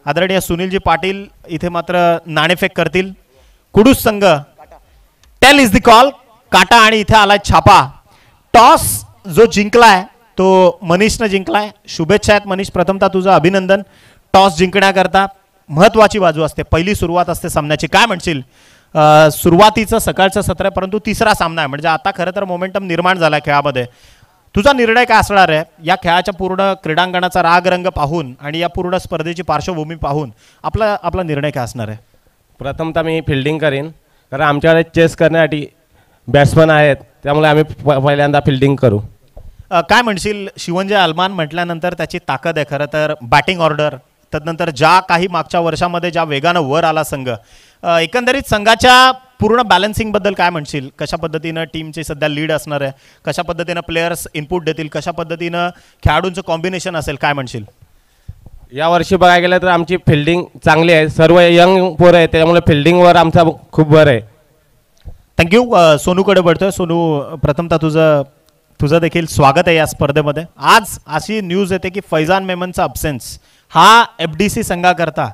आदरणीय सुनीलजी पाटील इथे मात्र नाणेफेक करतील. कुडूस संघ टेल इज द कॉल, काटा आणि इथे आलाय छापा. टॉस जो जिंकलाय तो मनीषनं जिंकलाय. शुभेच्छा आहेत मनीष, प्रथमतः तुझं अभिनंदन. टॉस जिंकण्याकरता महत्वाची बाजू असते, पहिली सुरुवात असते सामन्याची. काय म्हणशील? सुरुवातीचं सकाळचं सत्र आहे परंतु 3रा सामना आहे म्हणजे आता खरं तर मोमेंटम निर्माण झाला खेळामध्ये. तुझा निर्णय काय असणार आहे या खेळाच्या पूर्ण क्रीडांगणाचा रागरंग पाहून आणि या पूर्ण स्पर्धेची पार्श्वभूमी पाहून आपला निर्णय काय असणार आहे? प्रथमतः मी फिल्डिंग करेन कारण आमच्याकडे चेस करण्यासाठी बॅट्समन आहेत, त्यामुळे आम्ही पहिल्यांदा फिल्डिंग करू. काय म्हणशील? शिवंजय अलमान म्हटल्यानंतर त्याची ताकद आहे खरं तर बॅटिंग ऑर्डर. तदनंतर ज्या काही मागच्या वर्षामध्ये ज्या वेगानं वर आला संघ, एकंदरीत संघाच्या पूर्ण बॅलन्सिंगबद्दल काय म्हणशील? कशा पद्धतीनं टीमची सध्या लीड असणार आहे, कशा पद्धतीनं प्लेयर्स इनपुट देतील, कशा पद्धतीनं खेळाडूंचं कॉम्बिनेशन असेल, काय म्हणशील? यावर्षी बघायला गेलं तर आमची फिल्डिंग चांगली आहे, सर्व यंग पोरं आहे त्यामुळे फिल्डिंगवर आमचा खूप भर आहे. थँक्यू. सोनूकडे बढतोय. सोनू, प्रथमतः तुझं देखील स्वागत आहे या स्पर्धेमध्ये. आज अशी न्यूज येते की फैजान मेमनचा अब्सेन्स हा एफडीसी संघाकरता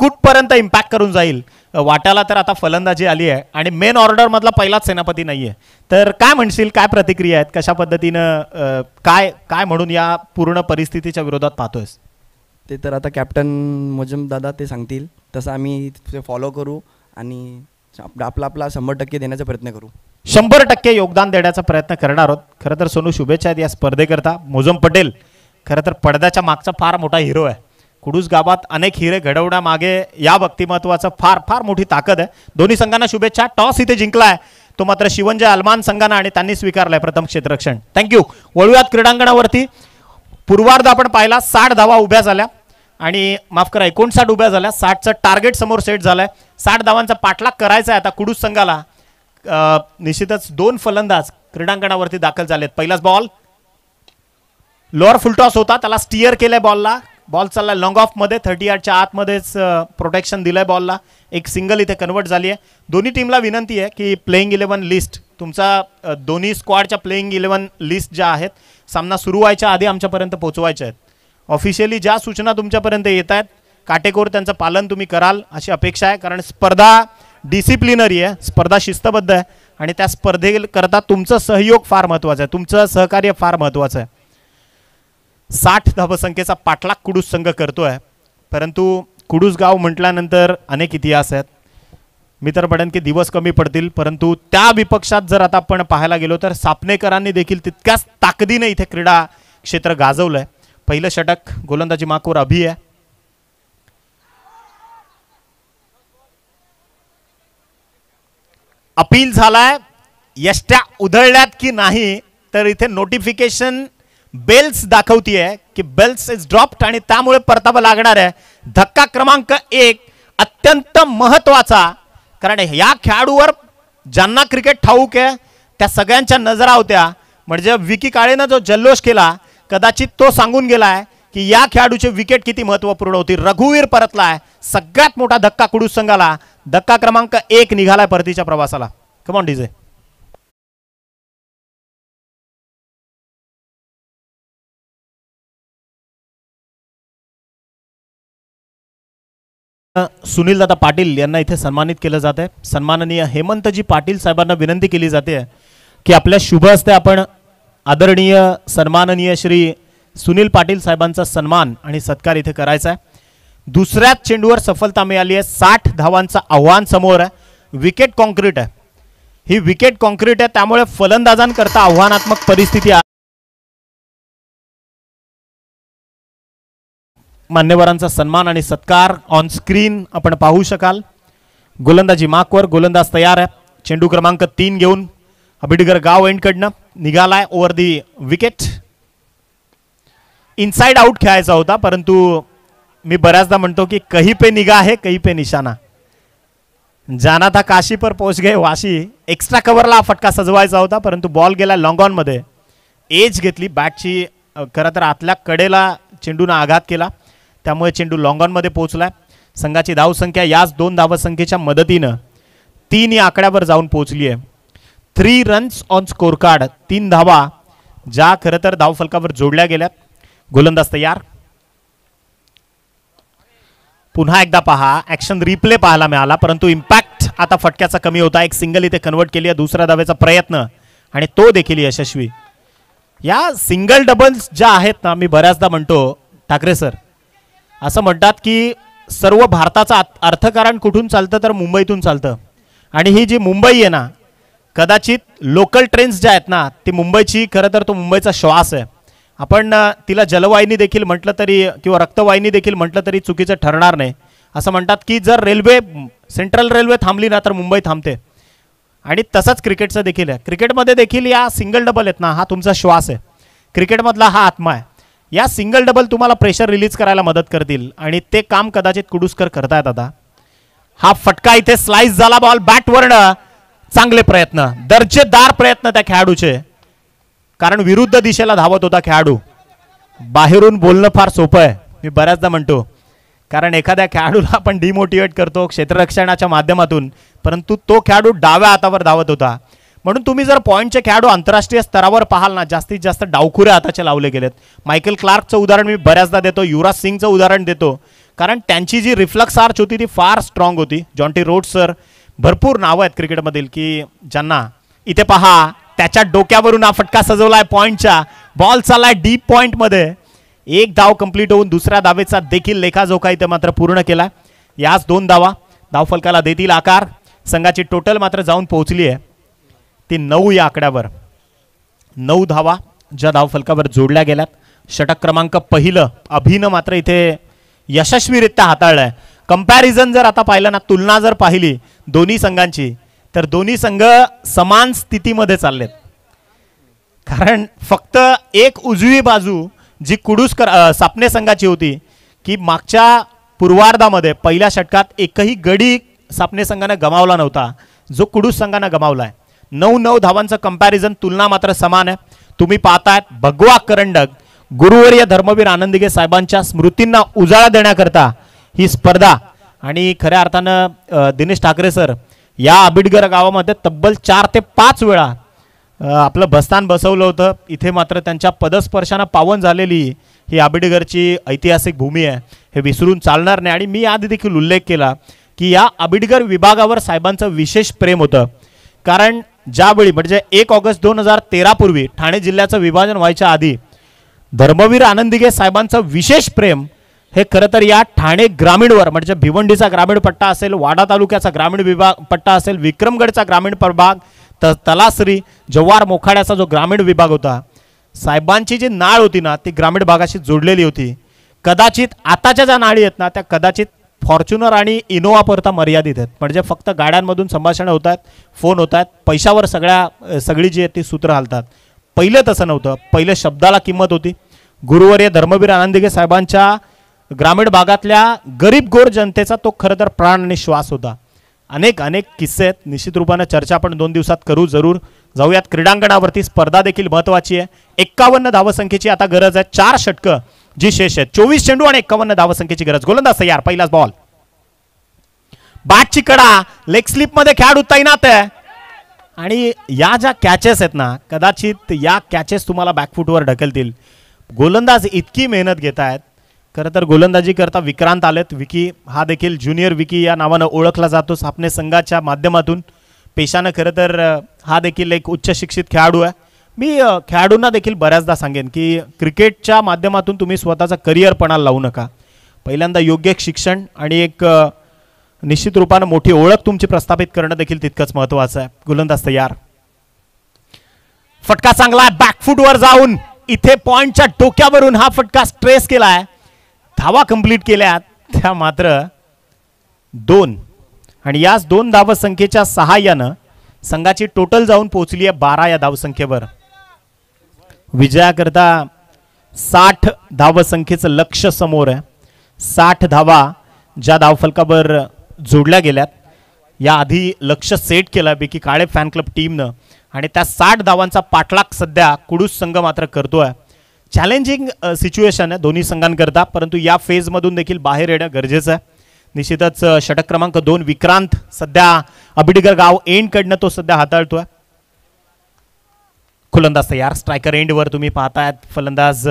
कुठपर्यंत इम्पॅक्ट करून जाईल वाट्याला. तर आता फलंदाजी आली आहे आणि मेन ऑर्डर मधला पहिलाच सेनापती नाहीये, तर काय म्हणशील? काय प्रतिक्रिया आहेत? कशा पद्धतीनं काय म्हणून या पूर्ण परिस्थितीच्या विरोधात पाहतोयस? ते तर आता कॅप्टन मुजम दादा ते सांगतील तसं आम्ही ते फॉलो करू आणि आपला 100% देण्याचा प्रयत्न करू. 100% योगदान देण्याचा प्रयत्न करणार आहोत. खरं तर सोनू, शुभेच्छा आहेत या स्पर्धेकरता. मोजम पटेल खरं तर पडद्याच्या मागचा फार मोठा हिरो आहे. कुडूस गावात अनेक हिरे घडवण्यामागे या व्यक्तिमत्वाचं फार मोठी ताकद आहे. दोन्ही संघांना शुभेच्छा. टॉस इथे जिंकलाय तो मात्र शिवंजय अलमान संघानं आणि त्यांनी स्वीकारलाय प्रथम क्षेत्ररक्षण. थँक्यू. वळूयात क्रीडांगणावरती. पूर्वार्ध आपण पाहिला 60 धावा उभ्या झाल्या आणि माफ करा 59 उभ्या झाल्या. 60चं टार्गेट समोर सेट झालंय. 60 धावांचा पाठलाग करायचा आहे आता कुडूस संघाला. निश्चितच 2 फलंदाज क्रीडांगणावरती दाखल झालेत. पहिलाच बॉल लोअर फुलटॉस होता, त्याला स्टिअर केलंय बॉलला. बॉल चालला लॉंग ऑफ मध्ये 30 यार्डच्या आतमध्येच प्रोटेक्शन दिलंय बॉलला. एक सिंगल इथे कन्वर्ट झाली आहे. दोन्ही टीमला विनंती आहे की प्लेइंग 11 लिस्ट तुमचा दोन्ही स्क्वॉडच्या प्लेइंग 11 लिस्ट ज्या आहेत सामना सुरू व्हायच्या आधी आमच्यापर्यंत पोहोचवायच्या आहेत. ऑफिशियली ज्या सूचना तुमच्यापर्यंत येत आहेत काटेकोर त्यांचं पालन तुम्ही कराल अशी अपेक्षा आहे. कारण स्पर्धा डिसिप्लिनरी आहे, स्पर्धा शिस्तबद्ध आहे आणि त्या स्पर्धेकरता तुमचं सहयोग फार महत्त्वाचं आहे, तुमचं सहकार्य फार महत्त्वाचं आहे. 60 धावसंख्येचा पाठलाग कुडूस संघ करतोय, परंतु कुडूस गाव म्हटल्यानंतर अनेक इतिहास आहेत. मी तर म्हणेन की दिवस कमी पडतील, परंतु त्या विपक्षात जर आता आपण पाहायला गेलो तर सापनेकरांनी देखील तितक्याच ताकदीने इथे क्रीडा क्षेत्र गाजवलंय. पहिलं षटक गोलंदाजी माकोर अभि आहे. अपील झालाय, यष्ट्या उधळल्यात की नाही तर इथे नोटिफिकेशन बेल्स दाखवतीये की बेल्स इज ड्रॉप्ड आणि त्यामुळे परतावा लागणार आहे. धक्का क्रमांक 1 अत्यंत महत्वाचा, कारण या खेळाडूवर ज्यांना क्रिकेट ठाऊक आहे त्या सगळ्यांच्या नजरा होत्या. म्हणजे विकी काळेनं जो जल्लोष केला कदाचित तो सांगून गेलाय की या खेळाडूचे विकेट किती महत्त्वपूर्ण होती. रघुवीर परतलाय, सगळ्यात मोठा धक्का कुडूस संघाला. धक्का क्रमांक 1 निघालाय परतीच्या प्रवासाला. Come on DJ. Sunil Dada Patil यांना इथे सन्मानित केलं जात आहे. सन्माननीय हेमंतजी पाटील साहेबांना विनंती केली जाते की आपल्या शुभ हस्ते आपण आदरणीय सन्माननीय श्री सुनील पाटील साहेबांचा सन्मान आणि सत्कार इथे करायचा आहे. दुसऱ्याच चेंडूवर सफलता मिळाली आहे. 60 धावांचं आव्हान समोर आहे. विकेट कॉन्क्रीट आहे, ही विकेट कॉन्क्रीट आहे, त्यामुळे फलंदाजांकरता आव्हानात्मक परिस्थिती आहे. मान्यवरांचा सन्मान आणि सत्कार ऑन स्क्रीन आपण पाहू शकाल. गोलंदाजी मार्कवर गोलंदाज तयार आहे. चेंडू क्रमांक 3 घेऊन अबिडगर गाव एंडकडनं निघालाय over the wicket. Inside out खेळायचा होता, परंतु मी बऱ्याचदा म्हणतो की कहीं पे निगाह है कहीं पे निशाणा. जाना था काशी पर पोहोच गए वाशी. एक्स्ट्रा कव्हरला फटका सजवायचा होता, परंतु बॉल गेला लॉंग ऑन मध्ये. एज घेतली बॅटची, खरं तर आतल्या कडेला चेंडूनं आघात केला, त्यामुळे चेंडू लॉंग ऑन मध्ये पोहोचलाय. संघाची धावसंख्या याच 2 धावसंख्येच्या मदतीनं 3 या आकड्यावर जाऊन पोहोचली आहे. 3 रन्स ऑन स्कोर कार्ड, 3 धावा ज्या खरं तर धावफलकावर जोडल्या गेल्यात. गोलंदाज तयार. पुन्हा एकदा पहा, ऍक्शन रिप्ले पाहायला मिळाला, परंतु इम्पॅक्ट आता फटक्याचा कमी होता. एक सिंगल इथे कन्वर्ट केली आहे. दुसऱ्या धावेचा प्रयत्न आणि तो देखील यशस्वी. या सिंगल डबल्स ज्या आहेत ना, मी बऱ्याचदा म्हणतो ठाकरे सर असं म्हणतात की सर्व भारताचं अर्थकारण कुठून चालतं तर मुंबईतून चालतं. आणि ही जी मुंबई आहे ना, कदाचित लोकल ट्रेन्स ज्या आहेत ना, ती मुंबईची खरं तर तो मुंबईचा श्वास आहे. आपण तिला जलवाहिनी देखील म्हटलं तरी किंवा रक्तवाहिनी देखील म्हटलं तरी चुकीचं ठरणार नाही. असं म्हणतात की जर रेल्वे सेंट्रल रेल्वे थांबली ना तर मुंबई थांबते. आणि तसंच क्रिकेटचं देखील आहे. क्रिकेटमध्ये देखील या सिंगल डबल आहेत ना, हा तुमचा श्वास आहे. क्रिकेटमधला हा आत्मा आहे. या सिंगल डबल तुम्हाला प्रेशर रिलीज करायला मदत करतील आणि ते काम कदाचित कुडूसकर करतायत आता. हा फटका इथे स्लाइस झाला बॉल बॅटवरनं. चांगले प्रयत्न, दर्जेदार प्रयत्न त्या खेळाडूचे, कारण विरुद्ध दिशेला धावत होता खेळाडू. बाहेरून बोलणं फार सोपं आहे, मी बऱ्याचदा म्हणतो, कारण एखाद्या खेळाडूला आपण डिमोटिवेट करतो क्षेत्ररक्षणाच्या माध्यमातून, परंतु तो खेळाडू डाव्या हातावर धावत होता. म्हणून तुम्ही जर पॉईंटचे खेळाडू आंतरराष्ट्रीय स्तरावर पाहाल ना, जास्तीत जास्त डावखुऱ्या हाताचे लावले गेलेत. मायकेल क्लार्कचं उदाहरण मी बऱ्याचदा देतो, युवराज सिंगचं उदाहरण देतो, कारण त्यांची जी रिफ्लक्स आर्च होती ती फार स्ट्रॉंग होती. जॉन्टी रोड्स सर, भरपूर नावं आहेत क्रिकेटमधील की ज्यांना. इथे पहा, त्याच्या डोक्यावरून हा फटका सजवलाय पॉईंटच्या. बॉल चाललाय डीप पॉईंट मध्ये. एक धाव कंप्लीट होऊन दुसऱ्या धावेचा देखील लेखाजोखा इथे मात्र पूर्ण केला. याच 2 धावा धावफलकाला देतील आकार. संघाची टोटल मात्र जाऊन पोहोचली आहे ती 9 या आकड्यावर. 9 धावा ज्या धावफलकावर जोडल्या गेल्यात. षटक क्रमांक पहिलं अभिनं मात्र इथे यशस्वीरित्या हाताळलंय. कंपॅरिझन जर आता पाहिलं ना, तुलना जर पाहिली दोन्ही संघांची, तर दोन्ही संघ समान स्थितीमध्ये चाललेत. कारण फक्त एक उजवी बाजू जी कुडूसकर सापने संघाची होती, की मागच्या पूर्वार्धामध्ये पहिल्या षटकात एकही गडी सापणे संघाने गमावला नव्हता, जो कुडूस संघाने गमावलाय. 9-9 धावांचं कंपॅरिझन, तुलना मात्र समान आहे. तुम्ही पाहतायत भगवा करंडक गुरुवर्य धर्मवीर आनंदिगे साहेबांच्या स्मृतींना उजाळा देण्याकरता ही स्पर्धा. आणि खऱ्या अर्थानं दिनेश ठाकरे सर या आबिडगर गावामध्ये तब्बल 4 ते 5 वेळा आपलं बस्तान बसवलं होतं. इथे मात्र त्यांच्या पदस्पर्शानं पावन झालेली ही आबिडगरची ऐतिहासिक भूमी आहे, हे विसरून चालणार नाही. आणि मी आधी देखील उल्लेख केला की या आबिडगर विभागावर साहेबांचं विशेष प्रेम होतं, कारण ज्यावेळी म्हणजे 1 ऑगस्ट 2013 पूर्वी ठाणे जिल्ह्याचं विभाजन व्हायच्या आधी धर्मवीर आनंदिगे साहेबांचं विशेष प्रेम हे खरं तर या ठाणे ग्रामीणवर, म्हणजे भिवंडीचा ग्रामीण पट्टा असेल, वाडा तालुक्याचा ग्रामीण विभाग पट्टा असेल, विक्रमगडचा ग्रामीण प्रभाग, तलासरी, जव्हार मोखाड्याचा जो ग्रामीण विभाग होता, साहेबांची जी नाळ होती ना ती ग्रामीण भागाशी जोडलेली होती. कदाचित आताच्या ज्या नाळी आहेत ना त्या कदाचित फॉर्च्युनर आणि इनोवापुरता मर्यादित आहेत, म्हणजे फक्त गाड्यांमधून संभाषणं होत आहेत, फोन होत आहेत, पैशावर सगळी जी आहे ती सूत्र हालतात. पहिलं तसं नव्हतं. पहिलं शब्दाला किंमत होती. गुरुवर्य धर्मवीर आनंदिगे साहेबांच्या ग्रामीण भागातल्या गरीब गोर जनतेचा तो खरं तर प्राण आणि श्वास होता. अनेक किस्से आहेत. निश्चित रूपाने चर्चा आपण 2 दिवसात करू जरूर. जाऊयात क्रीडांगणावरती. स्पर्धा देखील महत्त्वाची आहे. 51 धावसंख्येची आता गरज आहे. 4 षटकं जी शेष आहेत. 24 चेंडू आणि 51 धावसंख्येची गरज. गोलंदाज तयार. पहिलाच बॉल. बॅटची कडा लेग स्लिप मध्ये खेळाडू तैनात आहे. आणि या ज्या कॅचेस आहेत ना कदाचित या कॅचेस तुम्हाला बॅकफुटवर ढकलतील. गोलंदाज इतकी मेहनत घेत आहेत. खरं तर गोलंदाजी करता विक्रांत आलेत. विकी हा देखील ज्युनियर विकी या नावानं ओळखला जातो सापणे संघाच्या माध्यमातून. पेशानं खरं तर हा देखील एक उच्च शिक्षित खेळाडू आहे. मी खेळाडूंना देखील बऱ्याचदा सांगेन की क्रिकेटच्या माध्यमातून तुम्ही स्वतःचा करिअर पणाला लावू नका. पहिल्यांदा योग्य शिक्षण आणि एक निश्चित रूपानं मोठी ओळख तुमची प्रस्थापित करणं देखील तितकंच महत्त्वाचं आहे. गोलंदाज तयार. फटका चांगला बॅकफुटवर जाऊन इथे पॉइंटच्या डोक्यावरून हा फटका स्ट्रेस केलाय. धावा कंप्लीट केल्या त्या मात्र 2. आणि याच 2 धावसंख्येच्या सहाय्यानं संघाची टोटल जाऊन पोहोचली आहे 12 या धावसंख्येवर. विजयाकरता 60 धावसंख्येचं लक्ष्य समोर आहे. 60 धावा ज्या धावफलकावर जोडल्या गेल्यात. याआधी लक्ष सेट केलं की काळे फॅन क्लब टीमनं आणि त्या 60 धावांचा पाठलाग सध्या कुडूस संघ मात्र करतोय. चॅलेंजिंग सिच्युएशन आहे दोन्ही संघांकरता, परंतु या फेजमधून देखील बाहेर येणं गरजेचं आहे. निश्चितच षटक क्रमांक 2 विक्रांत सध्या अबिडगर गाव एंडकडनं तो सध्या हाताळतोय. फलंदाज तयार. स्ट्रायकर एंडवर तुम्ही पाहतायत फलंदाज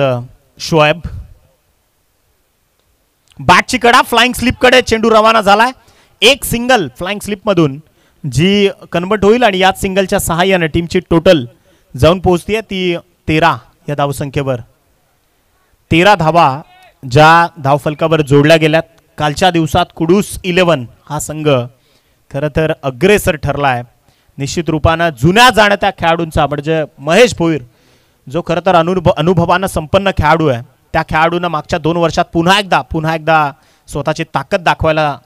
शोएब. बॅटची कडा फ्लाइंग स्लिपकडे चेंडू रवाना झालाय. एक सिंगल फ्लाइंग स्लिपमधून जी कन्वर्ट होईल आणि याच सिंगलच्या सहाय्याने टीमची टोटल जाऊन पोहोचतीये ती 13 या धावसंख्येवर. 13 धावा ज्या धावफलकावर जोडल्या गेल्यात. कालच्या दिवसात कुडूस 11 हा संघ खरं तर अग्रेसर ठरलाय. निश्चित रूपानं जुन्या जाणत्या खेळाडूंचा म्हणजे महेश भोईर जो खरं तर अनुभवानं संपन्न खेळाडू आहे, त्या खेळाडूनं मागच्या 2 वर्षात पुन्हा एकदा स्वतःची ताकद दाखवायला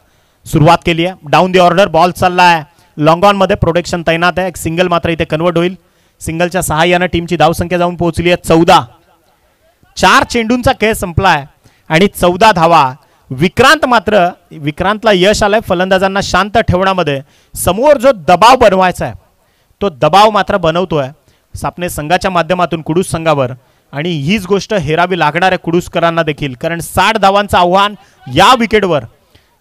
सुरुवात केली आहे. डाऊन दी ऑर्डर बॉल चाललाय. लॉंग ऑन मध्ये प्रोटेक्शन तैनात आहे. एक सिंगल मात्र इथे कन्वर्ट होईल. सिंगलच्या सहाय्यानं टीमची धावसंख्या जाऊन पोहोचली आहे 14. 4 चेंडूंचा खेळ संपलाय आणि 14 धावा. विक्रांतला यश आलंय फलंदाजांना शांत ठेवण्यामध्ये. समोर जो दबाव बनवायचा आहे तो दबाव मात्र बनवतोय सापणे संघाच्या माध्यमातून कुडूस संघावर. आणि हीच गोष्ट हेरावी लागणार आहे कुडूसकरांना देखील, कारण 60 धावांचं आव्हान या विकेटवर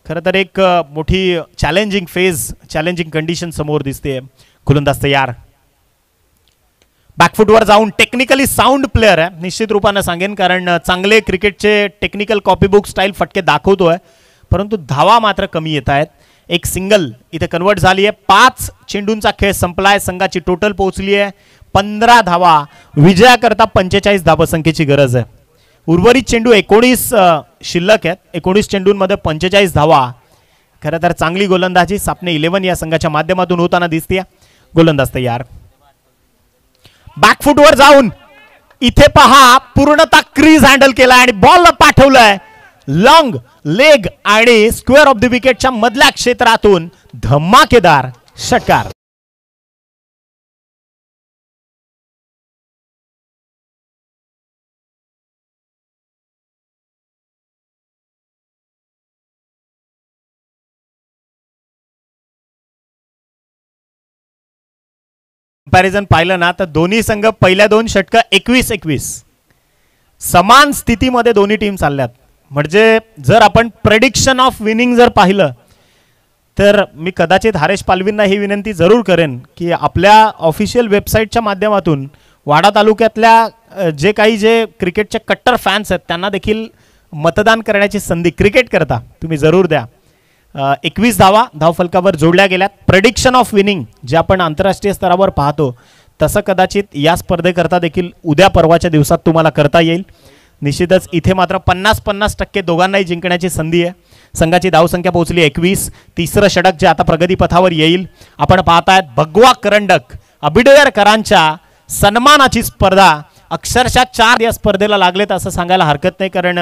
खरं तर एक मोठी चॅलेंजिंग कंडिशन समोर दिसते. गोलंदाज तयार. बॅकफुटवर जाऊन टेक्निकली साऊंड प्लेअर आहे निश्चित रूपानं सांगेन, कारण चांगले क्रिकेटचे टेक्निकल कॉपीबुक स्टाईल फटके दाखवतोय, परंतु धावा मात्र कमी येत आहेत. एक सिंगल इथे कन्वर्ट झाली आहे. 5 चेंडूंचा खेळ संपलाय. संघाची टोटल पोहोचली आहे 15 धावा. विजयाकरता 45 धावसंख्येची गरज आहे. उर्वरित चेंडू 19 शिल्लक आहेत. 19 चेंडूंमध्ये 45 धावा. खरं तर चांगली गोलंदाजी सापणे 11 या संघाच्या माध्यमातून होताना दिसते. गोलंदाज तयार. बॅकफुटवर जाऊन इथे पहा पूर्णतः क्रीज हँडल केला आणि बॉल पाठवलाय लॉंग लेग आणि स्क्वेअर ऑफ द विकेटच्या मधल्या क्षेत्रातून धमाकेदार षटकार. कंपॅरिझन पाहिलं ना तर दोन्ही संघ पहिल्या 2 षटकं 21-21 समान स्थितीमध्ये दोन्ही टीम चालल्यात. म्हणजे जर आपण प्रेडिक्शन ऑफ विनिंग जर पाहिलं तर मी कदाचित हरेश पालवींना ही विनंती जरूर करेन की आपल्या ऑफिशियल वेबसाईटच्या माध्यमातून वाडा तालुक्यातल्या जे क्रिकेटचे कट्टर फॅन्स आहेत त्यांना देखील मतदान करण्याची संधी क्रिकेट करता तुम्ही जरूर द्या. 21 धावा धावफलकावर जोडल्या गेल्यात. प्रेडिक्शन ऑफ विनिंग जे आपण आंतरराष्ट्रीय स्तरावर पाहतो तसं कदाचित या स्पर्धेकरता देखील उद्या परवाच्या दिवसात तुम्हाला करता येईल. निश्चितच इथे मात्र 50-50% दोघांनाही जिंकण्याची संधी आहे. संघाची धावसंख्या पोहोचली 21. तिसरं षटक जे आता प्रगतीपथावर येईल. आपण पाहतायत भगवा करंडक अबिडवेरकरांच्या सन्मानाची स्पर्धा. अक्षरशः 4 या स्पर्धेला लागलेत असं सांगायला हरकत नाही, कारण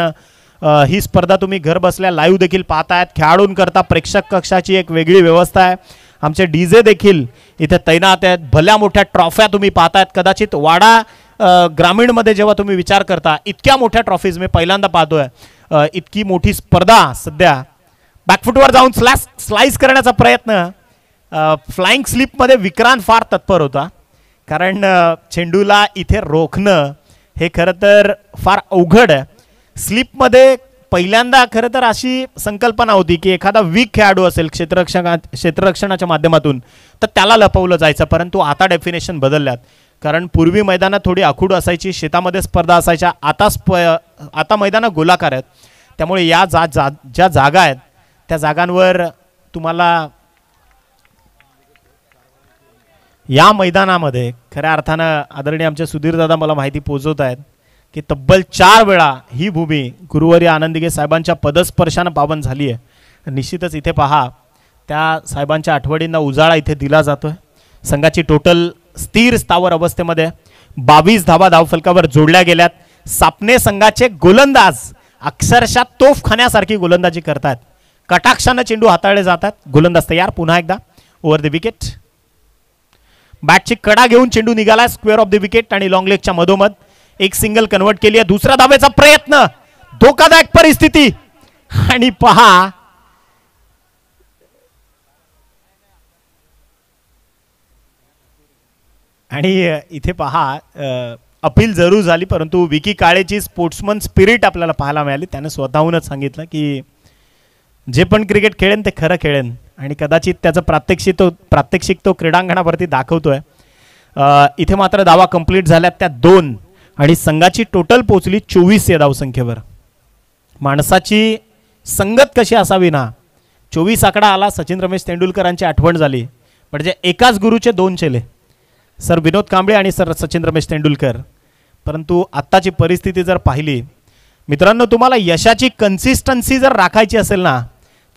ही स्पर्धा तुम्ही घर बसल्या लाईव्ह देखील पाहतायत. खेळाडूंकरता प्रेक्षक कक्षाची एक वेगळी व्यवस्था आहे. आमचे डीजे देखील इथे तैनात आहेत. भल्या मोठ्या ट्रॉफ्या तुम्ही पाहतायत. कदाचित वाडा ग्रामीणमध्ये जेव्हा तुम्ही विचार करता इतक्या मोठ्या ट्रॉफीज मी पहिल्यांदा पाहतोय. इतकी मोठी स्पर्धा सध्या. बॅकफुटवर जाऊन स्लाइस करण्याचा प्रयत्न. फ्लाइंग स्लिपमध्ये विक्रांत फार तत्पर होता, कारण चेंडूला इथे रोखणं हे खरं तर फार अवघड आहे. स्लिपमध्ये पहिल्यांदा खरं तर अशी संकल्पना होती की एखादा वीक खेळाडू असेल क्षेत्ररक्षणाच्या माध्यमातून तर त्याला लपवलं जायचं, परंतु आता डेफिनेशन बदलल्यात. कारण पूर्वी मैदानात थोडी आखूड असायची, शेतामध्ये स्पर्धा असायच्या. आता मैदानं गोलाकार आहेत. त्यामुळे या ज्या जागा आहेत त्या जागांवर तुम्हाला या मैदानामध्ये खऱ्या अर्थानं आदरणीय आमचे सुधीर दादा मला माहिती पोहोचवत आहेत की तब्बल 4 वेळा ही भूमी गुरुवर्य आनंदिगे साहेबांच्या पदस्पर्शानं पावन झाली आहे. निश्चितच इथे पहा त्या साहेबांच्या आठवणींना उजाळा इथे दिला जातोय. संघाची टोटल स्थिर स्थावर अवस्थेमध्ये 22 धावा धावफलकावर जोडल्या गेल्यात. सापणे संघाचे गोलंदाज अक्षरशः तोफखान्यासारखी गोलंदाजी करतात. कटाक्षानं चेंडू हाताळले जातात. गोलंदाज तयार पुन्हा एकदा ओव्हर द विकेट. बॅटची कडा घेऊन चेंडू निघाला स्क्वेअर ऑफ द विकेट आणि लॉंग लेगच्या मधोमध एक सिंगल कन्वर्ट केली आहे. दुसरा धावेचा प्रयत्न, धोकादायक परिस्थिती आणि पहा आणि इथे पहा अपील जरूर झाली, परंतु विकी काळेची स्पोर्ट्समन स्पिरिट आपल्याला पाहायला मिळाली. त्याने स्वतःहूनच सांगितलं की जे पण क्रिकेट खेळेन ते खरं खेळेन आणि कदाचित त्याचं प्रात्यक्षिक तो क्रीडांगणावरती दाखवतोय. इथे मात्र धावा कंप्लीट झाल्यात त्या 2 आणि संघाची टोटल पोचली 24 या धावसंख्येवर. माणसाची संगत कशी असावी ना, 24 आकडा आला. सचिन रमेश तेंडुलकरांची आठवण झाली. म्हणजे एकाच गुरुचे 2 चेले, सर विनोद कांबळे आणि सर सचिन रमेश तेंडुलकर. परंतु आत्ताची परिस्थिती जर पाहिली मित्रांनो, तुम्हाला यशाची कन्सिस्टन्सी जर राखायची असेल ना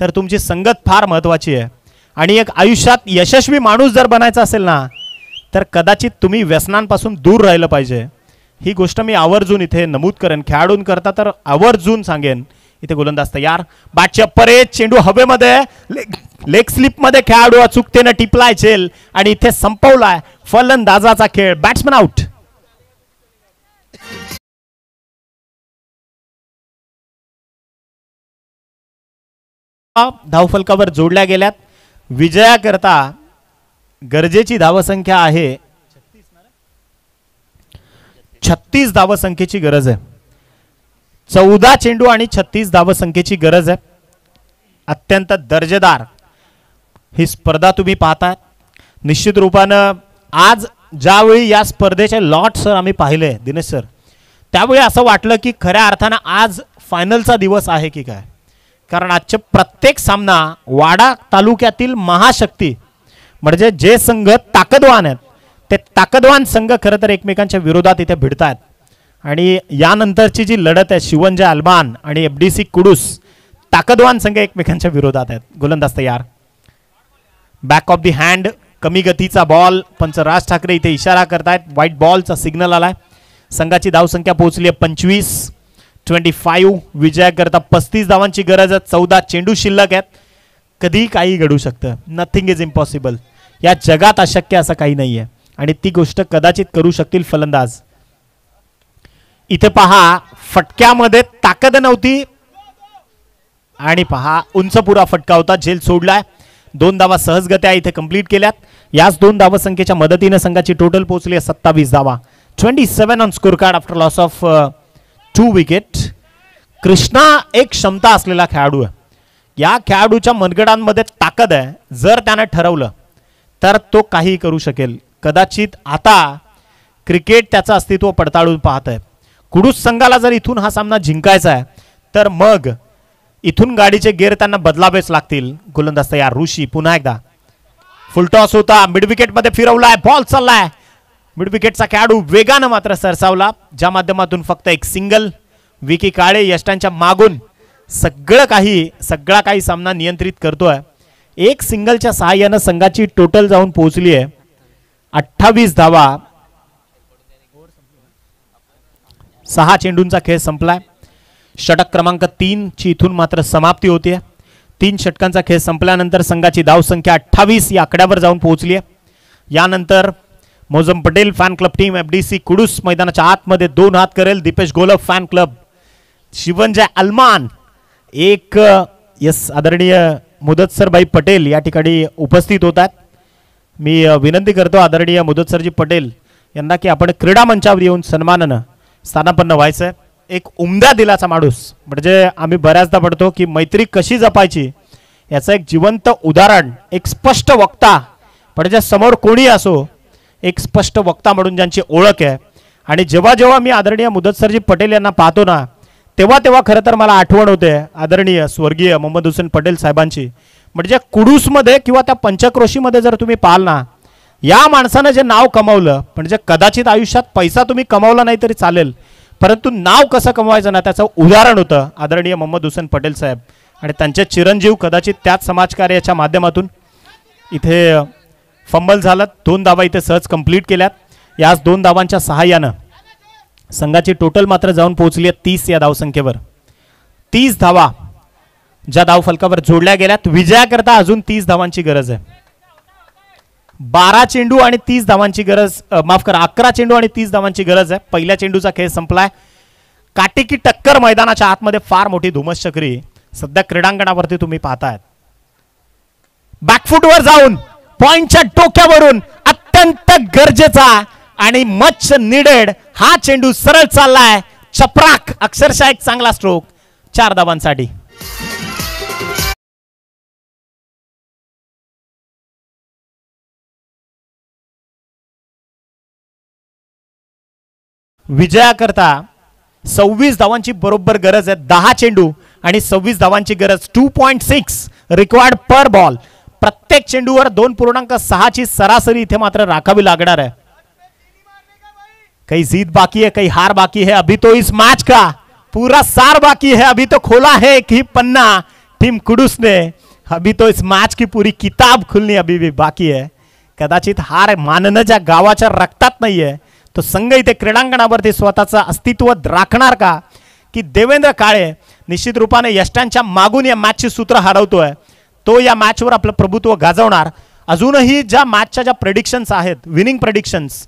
तर तुमची संगत फार महत्त्वाची आहे. आणि एक आयुष्यात यशस्वी माणूस जर बनायचा असेल ना तर कदाचित तुम्ही व्यसनांपासून दूर राहिलं पाहिजे. ही गोष्ट मी आवर्जून इथे नमूद करेन. खेळाडूंकरता तर आवर्जून सांगेन. इथे गोलंदाज तयार. बॅटची अप्पर चेंडू हवेमध्ये लेग स्लिपमध्ये खेळाडू अचूकतेने टिपलाय झेल आणि इथे संपवलाय फलंदाजाचा खेळ. Batsman out. धावफलकावर जोडल्या गेल्यात. विजयाकरता गरजेची धावसंख्या आहे 36 धावसंख्येची गरज आहे. 14 चेंडू आणि 36 धावसंख्येची गरज आहे. अत्यंत दर्जेदार ही स्पर्धा तुम्ही पाहता. निश्चित रूपानं आज ज्यावेळी या स्पर्धेचे लॉट सर आम्ही पाहिले दिनेश सर, त्यावेळी असं वाटलं की खऱ्या अर्थानं आज फायनलचा दिवस आहे की काय. कारण आजचे प्रत्येक सामना वाडा तालुक्यातील महाशक्ती म्हणजे जे संघ ताकदवान आहेत ते ताकदवान संघ खरं तर एकमेकांच्या विरोधात इथे भिडतात. आणि यानंतरची जी लढत आहे शिवंजय अल्बान आणि FDC कुडूस, ताकदवान संघ एकमेकांच्या विरोधात आहेत. गोलंदाज तयार. बॅक ऑफ द हँड कमी गतीचा बॉल. पंच राज ठाकरे इथे इशारा करतायत. व्हाईट बॉलचा सिग्नल आलाय. संघाची धावसंख्या पोहोचली आहे 25. विजयाकरता 35 धावांची गरज आहे. 14 चेंडू शिल्लक आहेत. कधी काही घडू शकतं. Nothing is impossible. या जगात अशक्य असं काही नाहीये आणि ती गोष्ट कदाचित करू शकतील फलंदाज. इथे पहा फटक्यामध्ये ताकद नव्हती आणि पहा उंच पुरा फटका होता. झेल सोडलाय. 2 धावा सहजगत्या इथे कंप्लीट केल्यात. याच 2 धावसंख्येच्या मदतीने संघाची टोटल पोहोचली आहे 27 धावा. 27 on score card after loss of 2 wicket. Krishna एक क्षमता असलेला खेळाडू आहे. या खेळाडूच्या मनगडांमध्ये ताकद आहे. जर त्याने ठरवलं तर तो काही करू शकेल. कदाचित आता क्रिकेट त्याचं अस्तित्व पडताळून पाहत आहे. कुडूस संघाला जर इथून हा सामना जिंकायचा आहे तर मग इथून गाडीचे गेअर त्यांना बदलावेच लागतील. गोलंदाज तयार. ऋषी पुन्हा एकदा फुलटॉस होता. मिड विकेट मध्ये फिरवलाय. बॉल चाललाय. मिड विकेटचा खेळाडू वेगानं मात्र सरसावला, ज्या माध्यमातून फक्त एक सिंगल. विकी काळे यष्टांच्या मागून सगळा काही सामना नियंत्रित करतोय. एक सिंगलच्या सहाय्यानं संघाची टोटल जाऊन पोहोचली आहे 28 धावा. 6 चेंडूंचा खेळ संपलाय. षटक क्रमांक 3 ची इथून मात्र समाप्ती होतीये. 3 षटकांचा खेळ संपल्यानंतर संघाची धावसंख्या 28 या आकड्यावर जाऊन पोहोचली आहे. यानंतर Mozam Patel fan club team FDC Kudus मैदानाच्या आतमध्ये 2 हात करेल. दीपेश गोलप फॅन क्लब शिवंजय अलमान एक आदरणीय मुदतसरभाई पटेल या ठिकाणी उपस्थित होतात. मी विनंती करतो आदरणीय मुदतसरजी पटेल यांना की आपण क्रीडा मंचावर येऊन सन्मानानं स्थानापन्न व्हायचं. एक उमद्या दिलाचा माणूस, म्हणजे आम्ही बऱ्याचदा पडतो की मैत्री कशी जपायची याचं एक जिवंत उदाहरण, एक स्पष्ट वक्ता, म्हणजे समोर कोणी असो एक स्पष्ट वक्ता म्हणून ज्यांची ओळख आहे. आणि जेव्हा जेव्हा मी आदरणीय मुदतसरजी पटेल यांना पाहतो ना तेव्हा खरं तर मला आठवण होते आदरणीय स्वर्गीय मोहम्मद हुसेन पटेल साहेबांची. म्हणजे कुडूसमध्ये किंवा त्या पंचक्रोशीमध्ये जर तुम्ही पाहाल ना, या माणसानं जे नाव कमावलं, म्हणजे कदाचित आयुष्यात पैसा तुम्ही कमावला नाही तरी चालेल, परंतु नाव कसं कमवायचं ना त्याचं उदाहरण होतं आदरणीय मोहम्मद हुसेन पटेल साहेब. आणि त्यांचे चिरंजीव कदाचित त्याच समाजकार्याच्या माध्यमातून इथे फंबल झालं. 2 धावा इथे सहज कंप्लीट केल्यात. याच 2 धावांच्या सहाय्यानं संघाची टोटल मात्र जाऊन पोहोचली आहे 30 या धावसंख्येवर. 30 धावा ज्या धाव फलकावर जोडल्या गेल्यात. विजयाकरता अजून 30 धावांची गरज आहे. 12 चेंडू आणि 30 धावांची गरज, माफ करा 11 चेंडू आणि 30 धावांची गरज आहे. पहिल्या चेंडूचा खेळ संपलाय. काटेकी टक्कर मैदानाच्या आतमध्ये फार मोठी धुमसचक्री सध्या क्रीडांगणावरती तुम्ही पाहतायत. बॅकफुटवर जाऊन पॉइंटच्या डोक्यावरून अत्यंत गरजेचा आणि मच निडेड हा चेंडू सरळ चाललाय. चपराक, अक्षरशः एक चांगला स्ट्रोक 4 धावांसाठी. विजयाकरता 26 धावांची बरोबर गरज आहे. 10 चेंडू आणि 26 धावांची गरज. 2.6 रिक्वायर्ड पर बॉल. प्रत्येक चेंडूवर 2.6 ची सरासरी इथे मात्र राखावी लागणार आहे. कहीं जीत बाकी है, कहीं हार बाकी है. अभी तो इस मैच का पूरा सार बाकी है. अभी तो खोला है एक ही पन्ना टीम कुडूस ने. अभी तो इस मैच की पूरी किताब खुलनी अभी भी बाकी है. कदाचित हार मानणं ज्या गावाच्या रक्तात नाहीये तो संघ इथे क्रीडांगणावरती स्वतःचं अस्तित्व राखणार का, की देवेंद्र काळे निश्चित रूपाने यष्टांच्या मागून या मॅचची सूत्र हरवतोय. तो या मॅचवर आपलं प्रभुत्व गाजवणार. अजूनही ज्या मॅचच्या ज्या प्रेडिक्शन्स आहेत, विनिंग प्रेडिक्शन्स,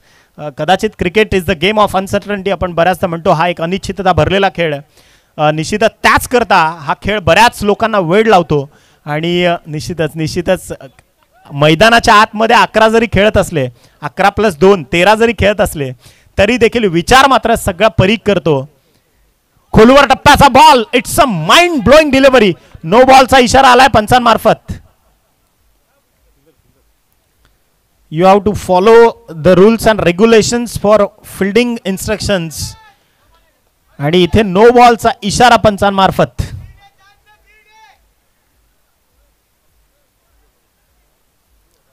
कदाचित cricket is the game of uncertainty आपण बऱ्याचदा म्हणतो, हा एक अनिश्चितता भरलेला खेळ आहे. निश्चितच त्याच करता हा खेळ बऱ्याच लोकांना वेळ लावतो. आणि निश्चितच मैदानाच्या आतमध्ये 11 जरी खेळत असले, 11+2 13 जरी खेळत असले तरी देखील विचार मात्र सगळा परीख करतो. खोलवर टप्प्याचा ball, it's a mind blowing delivery. No बॉलचा इशारा आलाय पंचांमार्फत. You have to follow the rules and regulations for fielding instructions. आणि इथे नो बॉलचा इशारा पंचांमार्फत.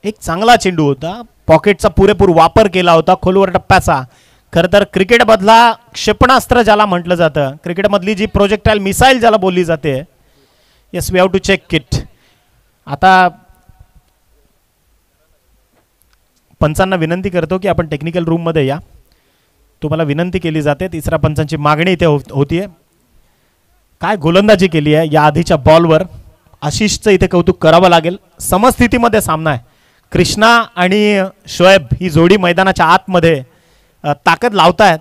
एक चांगला चेंडू होता. पॉकेटचा पुरेपूर वापर केला होता खोलवर टप्प्याचा. खरं तर क्रिकेटमधला क्षेपणास्त्र ज्याला म्हटलं जातं, क्रिकेटमधली जी प्रोजेक्टाईल मिसाईल ज्याला बोलली जाते, yes we have to check it. आता पंचांना विनंती करतो की आपण टेक्निकल रूममध्ये या. तुम्हाला विनंती केली जाते. तिसऱ्या पंचांची मागणी इथे होतीये. काय गोलंदाजी केली आहे या आधीच्या बॉलवर. आशिषचं इथे कौतुक करावं लागेल. समस्थितीमध्ये सामना आहे. कृष्णा आणि शोएब ही जोडी मैदानाच्या आतमध्ये ताकद लावतायत.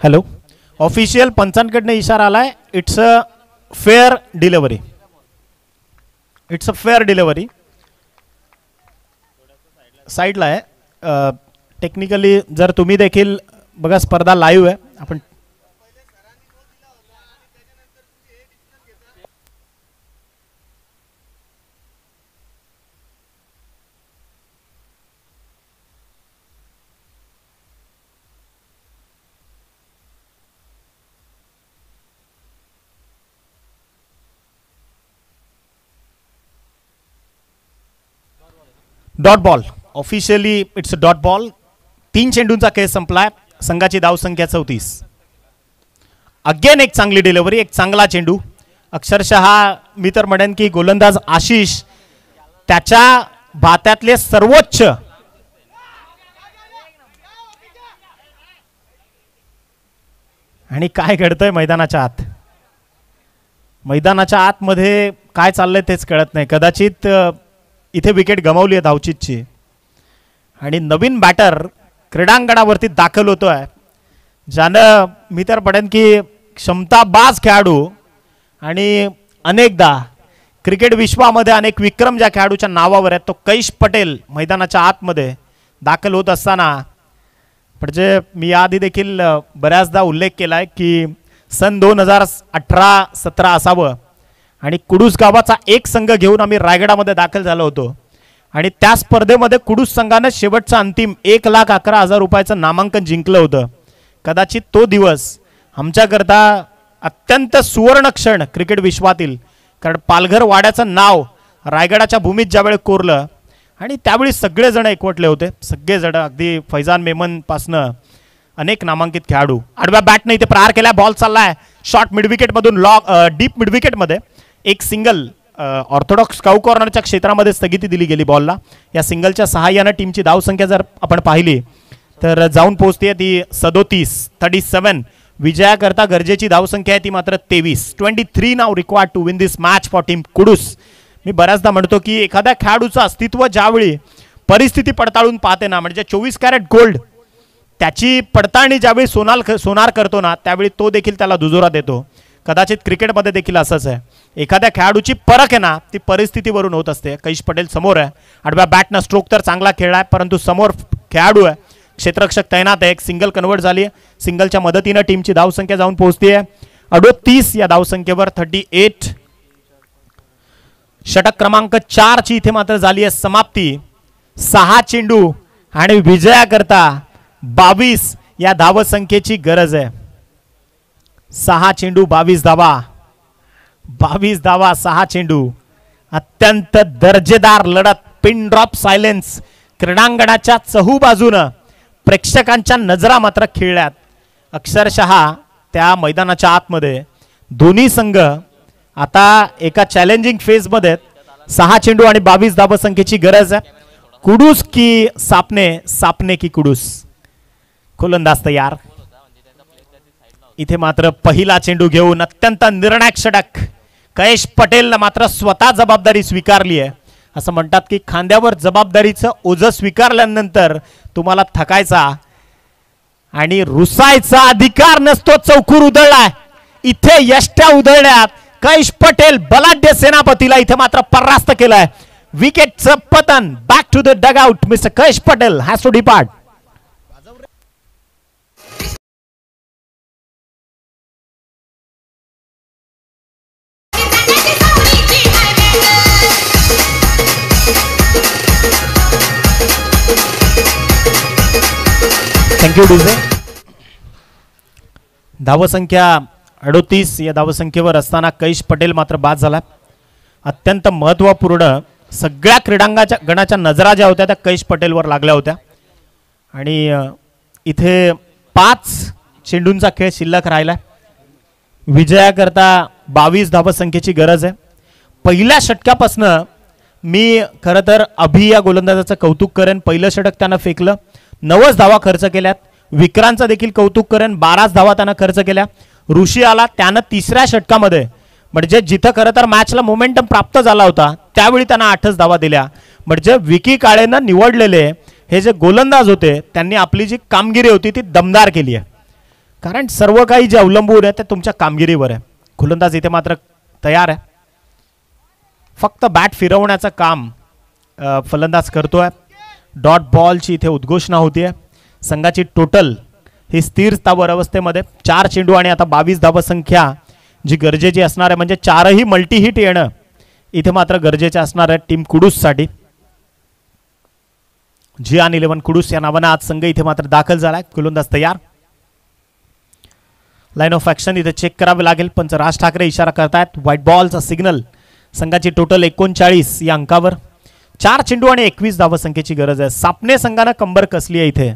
हॅलो, ऑफिशियल पंचांकडनं इशारा आलाय, it's a fair delivery, it's a fair delivery. साईडला आहे. टेक्निकली जर तुम्ही देखील बघा, स्पर्धा लाईव्ह आहे. आपण dot ball, officially it's a dot ball. 3 चेंडूंचा खेळ संपलाय. संघाची धावसंख्या 34. अगेन एक चांगली डिलिव्हरी, एक चांगला चेंडू. अक्षरशः मी तर म्हणेन की गोलंदाज आशिष त्याच्या भात्यातले सर्वोच्च आणि काय घडतंय मैदानाच्या आत, मैदानाच्या आतमध्ये काय चाललंय तेच कळत नाही. कदाचित इथे विकेट गमावली आहे धावचीतची आणि नवीन बॅटर क्रीडांगणावरती दाखल होतोय, ज्यानं मी तर पडेन की क्षमताबाज खेळाडू आणि अनेकदा क्रिकेट विश्वामध्ये अनेक विक्रम ज्या खेळाडूच्या नावावर आहेत, तो कैश पटेल मैदानाच्या आतमध्ये दाखल होत असताना, म्हणजे मी आधी देखील बऱ्याचदा उल्लेख केला आहे की सन 2018-17 असावं आणि कुडूस गावाचा एक संघ घेऊन आम्ही रायगडामध्ये दाखल झालो होतो आणि त्या स्पर्धेमध्ये कुडूस संघानं शेवटचा अंतिम 1,11,000 रुपयाचं नामांकन जिंकलं होतं. कदाचित तो दिवस आमच्याकरता अत्यंत सुवर्ण क्षण क्रिकेट विश्वातील, कारण पालघर वाड्याचं नाव रायगडाच्या भूमीत ज्यावेळी कोरलं आणि त्यावेळी सगळेजण एकवटले होते, सगळेजण अगदी फैजान मेमनपासनं अनेक नामांकित खेळाडू. आडव्या बॅटने इथे प्रहार केला, बॉल चाललाय शॉर्ट मिडविकेटमधून, डीप मिडविकेटमध्ये एक सिंगल ऑर्थोडॉक्स काऊ कॉर्नरच्या क्षेत्रामध्ये स्थगिती दिली गेली बॉलला. या सिंगलच्या सहाय्यानं टीमची धावसंख्या जर आपण पाहिली तर जाऊन पोहोचते ती 37. विजयाकरता गरजेची धावसंख्या आहे ती मात्र 23. 23 now required to win this match for team Kudus. मी बऱ्याचदा म्हणतो की एखाद्या खेळाडूचं अस्तित्व ज्यावेळी परिस्थिती पडताळून पाहते ना, म्हणजे 24 कॅरेट गोल्ड त्याची पडताळणी ज्यावेळी सोनार करतो ना, त्यावेळी तो देखील त्याला दुजोरा देतो. कदाचित क्रिकेटमध्ये देखील असंच आहे, एखाद्या खेळाडूची परख आहे ना ती परिस्थितीवरून होत असते. कैश पटेल समोर आहे, आडव्या बॅटनं स्ट्रोक तर चांगला खेळला आहे, परंतु समोर खेळाडू आहे, क्षेत्ररक्षक तैनात आहे. एक सिंगल कन्वर्ट झाली आहे, सिंगलच्या मदतीनं टीमची धावसंख्या जाऊन पोहोचते आहे 38 या धावसंख्येवर. 38. षटक क्रमांक 4 ची इथे मात्र झाली आहे समाप्ती. 6 चेंडू आणि विजयाकरता 22 या धावसंख्येची गरज आहे. 6 चेंडू 22 धावा, 22 धावा 6 चेंडू. अत्यंत दर्जेदार लढत, पिन ड्रॉप सायलेन्स. क्रीडांगणाच्या चहूबाजूनं प्रेक्षकांच्या नजरा मात्र खिळल्यात. अक्षरशः त्या मैदानाच्या आतमध्ये दोन्ही संघ आता एका चॅलेंजिंग फेजमध्ये. 6 चेंडू आणि 22 धावसंख्येची गरज आहे. कुडूस की सापने, सापने की कुडूस. गोलंदाज तयार. इथे मात्र पहिला चेंडू घेऊन अत्यंत निर्णायक षटक. कैश पटेलनं मात्र स्वतः जबाबदारी स्वीकारली आहे. असं म्हणतात की खांद्यावर जबाबदारीचं ओझं स्वीकारल्यानंतर तुम्हाला थकायचा आणि रुसायचा अधिकार नसतो. चौकूर उधळलाय, इथे यष्ट्या उधळण्यात कैश पटेल बलाढ्य सेनापतीला इथे मात्र परास्त केलाय. विकेटचं पतन. Back to the dugout. Mister Kaish Patel has to depart. Thank you DJ. धावसंख्या 38 या धावसंख्येवर असताना कैश पटेल मात्र बाद झाला. अत्यंत महत्त्वपूर्ण सगळ्या क्रीडांगणाच्या गणाच्या नजरा ज्या होत्या त्या कैश पटेलवर लागल्या होत्या आणि इथे 5 चेंडूंचा खेळ शिल्लक राहिला. विजयाकरता 22 धावसंख्येची गरज आहे. पहिल्या षटकापासनं मी खरं तर अभि या गोलंदाजाचं कौतुक करेन. पहिलं षटक त्यानं फेकलं, 9 धावा खर्च केल्यात. विक्रांतचं देखील कौतुक करेन, 12 धावा त्यानं खर्च केल्या. ऋषी आला, त्यानं तिसऱ्या षटकामध्ये म्हणजे जिथं खरं तर मॅचला मोमेंटम प्राप्त झाला होता त्यावेळी त्यानं 8 धावा दिल्या. म्हणजे विकी काळेनं निवडलेले हे जे गोलंदाज होते त्यांनी आपली जी कामगिरी होती ती दमदार केली आहे. कारण सर्व काही जे अवलंबून आहे ते तुमच्या कामगिरीवर आहे. गोलंदाज इथे मात्र तयार आहे. फक्त बॅट फिरवण्याचं काम फलंदाज करतोय. डॉट बॉलची इथे उद्घोषणा होतीये. संघाची टोटल ही स्थिर स्थावर अवस्थेमध्ये 4 चेंडू आणि आता 22 धावसंख्या जी गरजेची असणार आहे, म्हणजे 4ही मल्टी हिट येणं इथे मात्र गरजेचे असणार आहे टीम कुडूससाठी. जियान 11 कुडूस या नावानं आज संघ इथे मात्र दाखल झालाय. गोलंदाज तयार. लाईन ऑफ ऍक्शन इथे चेक करावे लागेल. पंच राज ठाकरे इशारा करतायत. व्हाईट बॉलचा सिग्नल. संघाची टोटल 39 या अंकावर. 4 चेंडू आणि 21 धावसंख्येची गरज आहे. सापने संघानं कंबर कसली आहे इथे,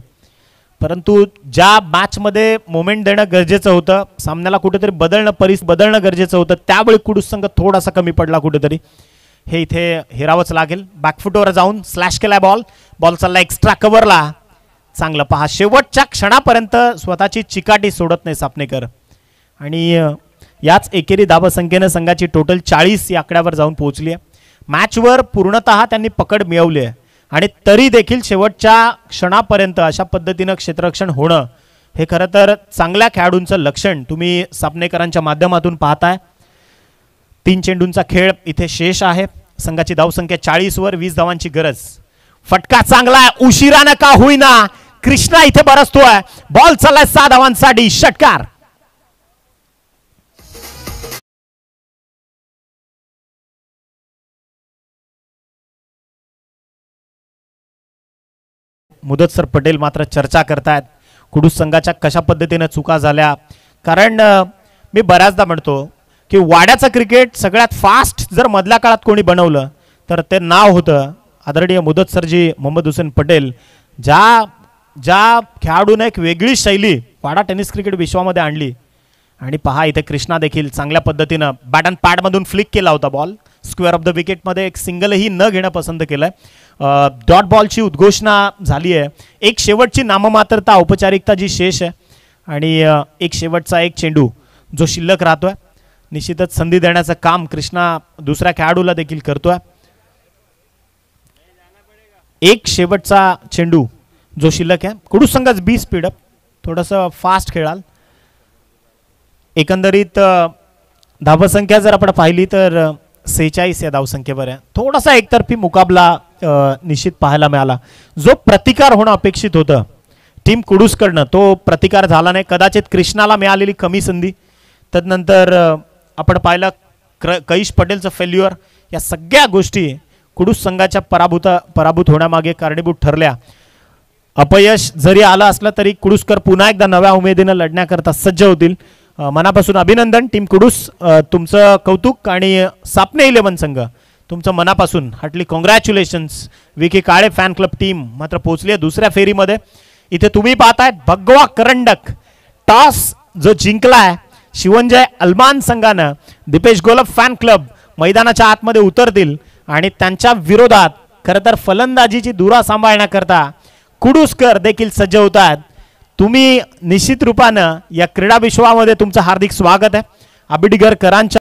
परंतु ज्या मॅचमध्ये मोमेंट देणं गरजेचं होतं, सामन्याला कुठेतरी बदलणं गरजेचं होतं, त्यावेळी कुडूस संघ थोडासा कमी पडला कुठेतरी. हे इथे हेरावंच लागेल. बॅकफुटवर जाऊन स्लॅश केलाय बॉल. बॉल चालला एक्स्ट्रा कव्हरला. चांगलं पहा, शेवटच्या क्षणापर्यंत स्वतःची चिकाटी सोडत नाही सापनेकर. आणि याच एकेरी धावसंख्येनं संघाची टोटल 40 या आकड्यावर जाऊन पोहोचली आहे. मॅचवर पूर्णतः त्यांनी पकड मिळवली आहे आणि तरी देखील शेवटच्या क्षणापर्यंत अशा पद्धतीनं क्षेत्ररक्षण होणं हे खरं तर चांगल्या खेळाडूंचं लक्षण तुम्ही सापनेकरांच्या माध्यमातून पाहताय. 3 चेंडूंचा खेळ इथे शेष आहे. संघाची धावसंख्या 40 वर 20 धावांची गरज. फटका चांगला आहे, उशिरानं का होईना कृष्णा इथे बरसतोय. बॉल चाललाय 6 धावांसाठी. षटकार. मुदतसर पटेल मात्र चर्चा करतायत कुडूस संघाच्या कशा पद्धतीने चुका झाल्या. कारण मी बऱ्याचदा म्हणतो की वाड्याचं क्रिकेट सगळ्यात फास्ट जर मधल्या काळात कोणी बनवलं तर ते नाव होतं आदरणीय मुदतसरजी मोहम्मद हुसेन पटेल. ज्या खेळाडूने एक वेगळी शैली वाडा टेनिस क्रिकेट विश्वामध्ये आणली. आणि पहा इथे कृष्णा देखील चांगल्या पद्धतीनं बॅट अँड पॅडमधून फ्लिक केला होता बॉल. स्क्वेअर ऑफ द विकेटमध्ये एक सिंगलही न घेणं पसंत केलंय. डॉट बॉलची उद्घोषणा झाली आहे. एक शेवटची नाममात्रता औपचारिकता जी शेष आहे आणि एक शेवटचा एक चेंडू जो शिल्लक राहतोय. निश्चितच संधी देण्याचं काम कृष्णा दुसऱ्या खेळाडूला देखील करतोय. एक शेवटचा चेंडू जो शिल्लक आहे. कुडूस संघाच बी स्पीडअप थोडंसं फास्ट खेळाल. एकंदरीत धावसंख्या जर आपण पाहिली तर 46 या धावसंख्येवर आहे. थोडासा एकतर्फी मुकाबला निश्चित पाहायला मिळाला. जो प्रतिकार होणं अपेक्षित होतं टीम कुडूसकडनं तो प्रतिकार झाला नाही. कदाचित कृष्णाला मिळालेली कमी संधी, तदनंतर आपण पाहिलं कैश पटेलचं फेल्युअर, या सगळ्या गोष्टी कुडूस संघाच्या पराभूत होण्यामागे कारणीभूत ठरल्या. अपयश जरी आलं असलं तरी कुडूसकर पुन्हा एकदा नव्या उमेदीनं लढण्याकरता सज्ज होतील. मनापासून अभिनंदन टीम कुडूस. तुमचं कौतुक आणि सापने 11 संघ तुमचं मनापासून हार्टली कॉंग्रॅच्युलेशन्स. विकी काळे फॅन क्लब टीम मात्र पोहोचली आहे दुसऱ्या फेरीमध्ये. इथे तुम्ही पाहताय भगवा करंडक टॉस जो जिंकलाय शिवंजय अलमान संघानं. दीपेश गोलप फॅन क्लब मैदानाच्या आतमध्ये उतरतील आणि त्यांच्या विरोधात खरं तर फलंदाजीची धुरा सांभाळण्याकरता कुडूसकर देखील सज्ज होतात. तुम्ही निश्चित रूपानं या क्रीडा विश्वामध्ये तुमचं हार्दिक स्वागत आहे. आबिडगरकरांच्या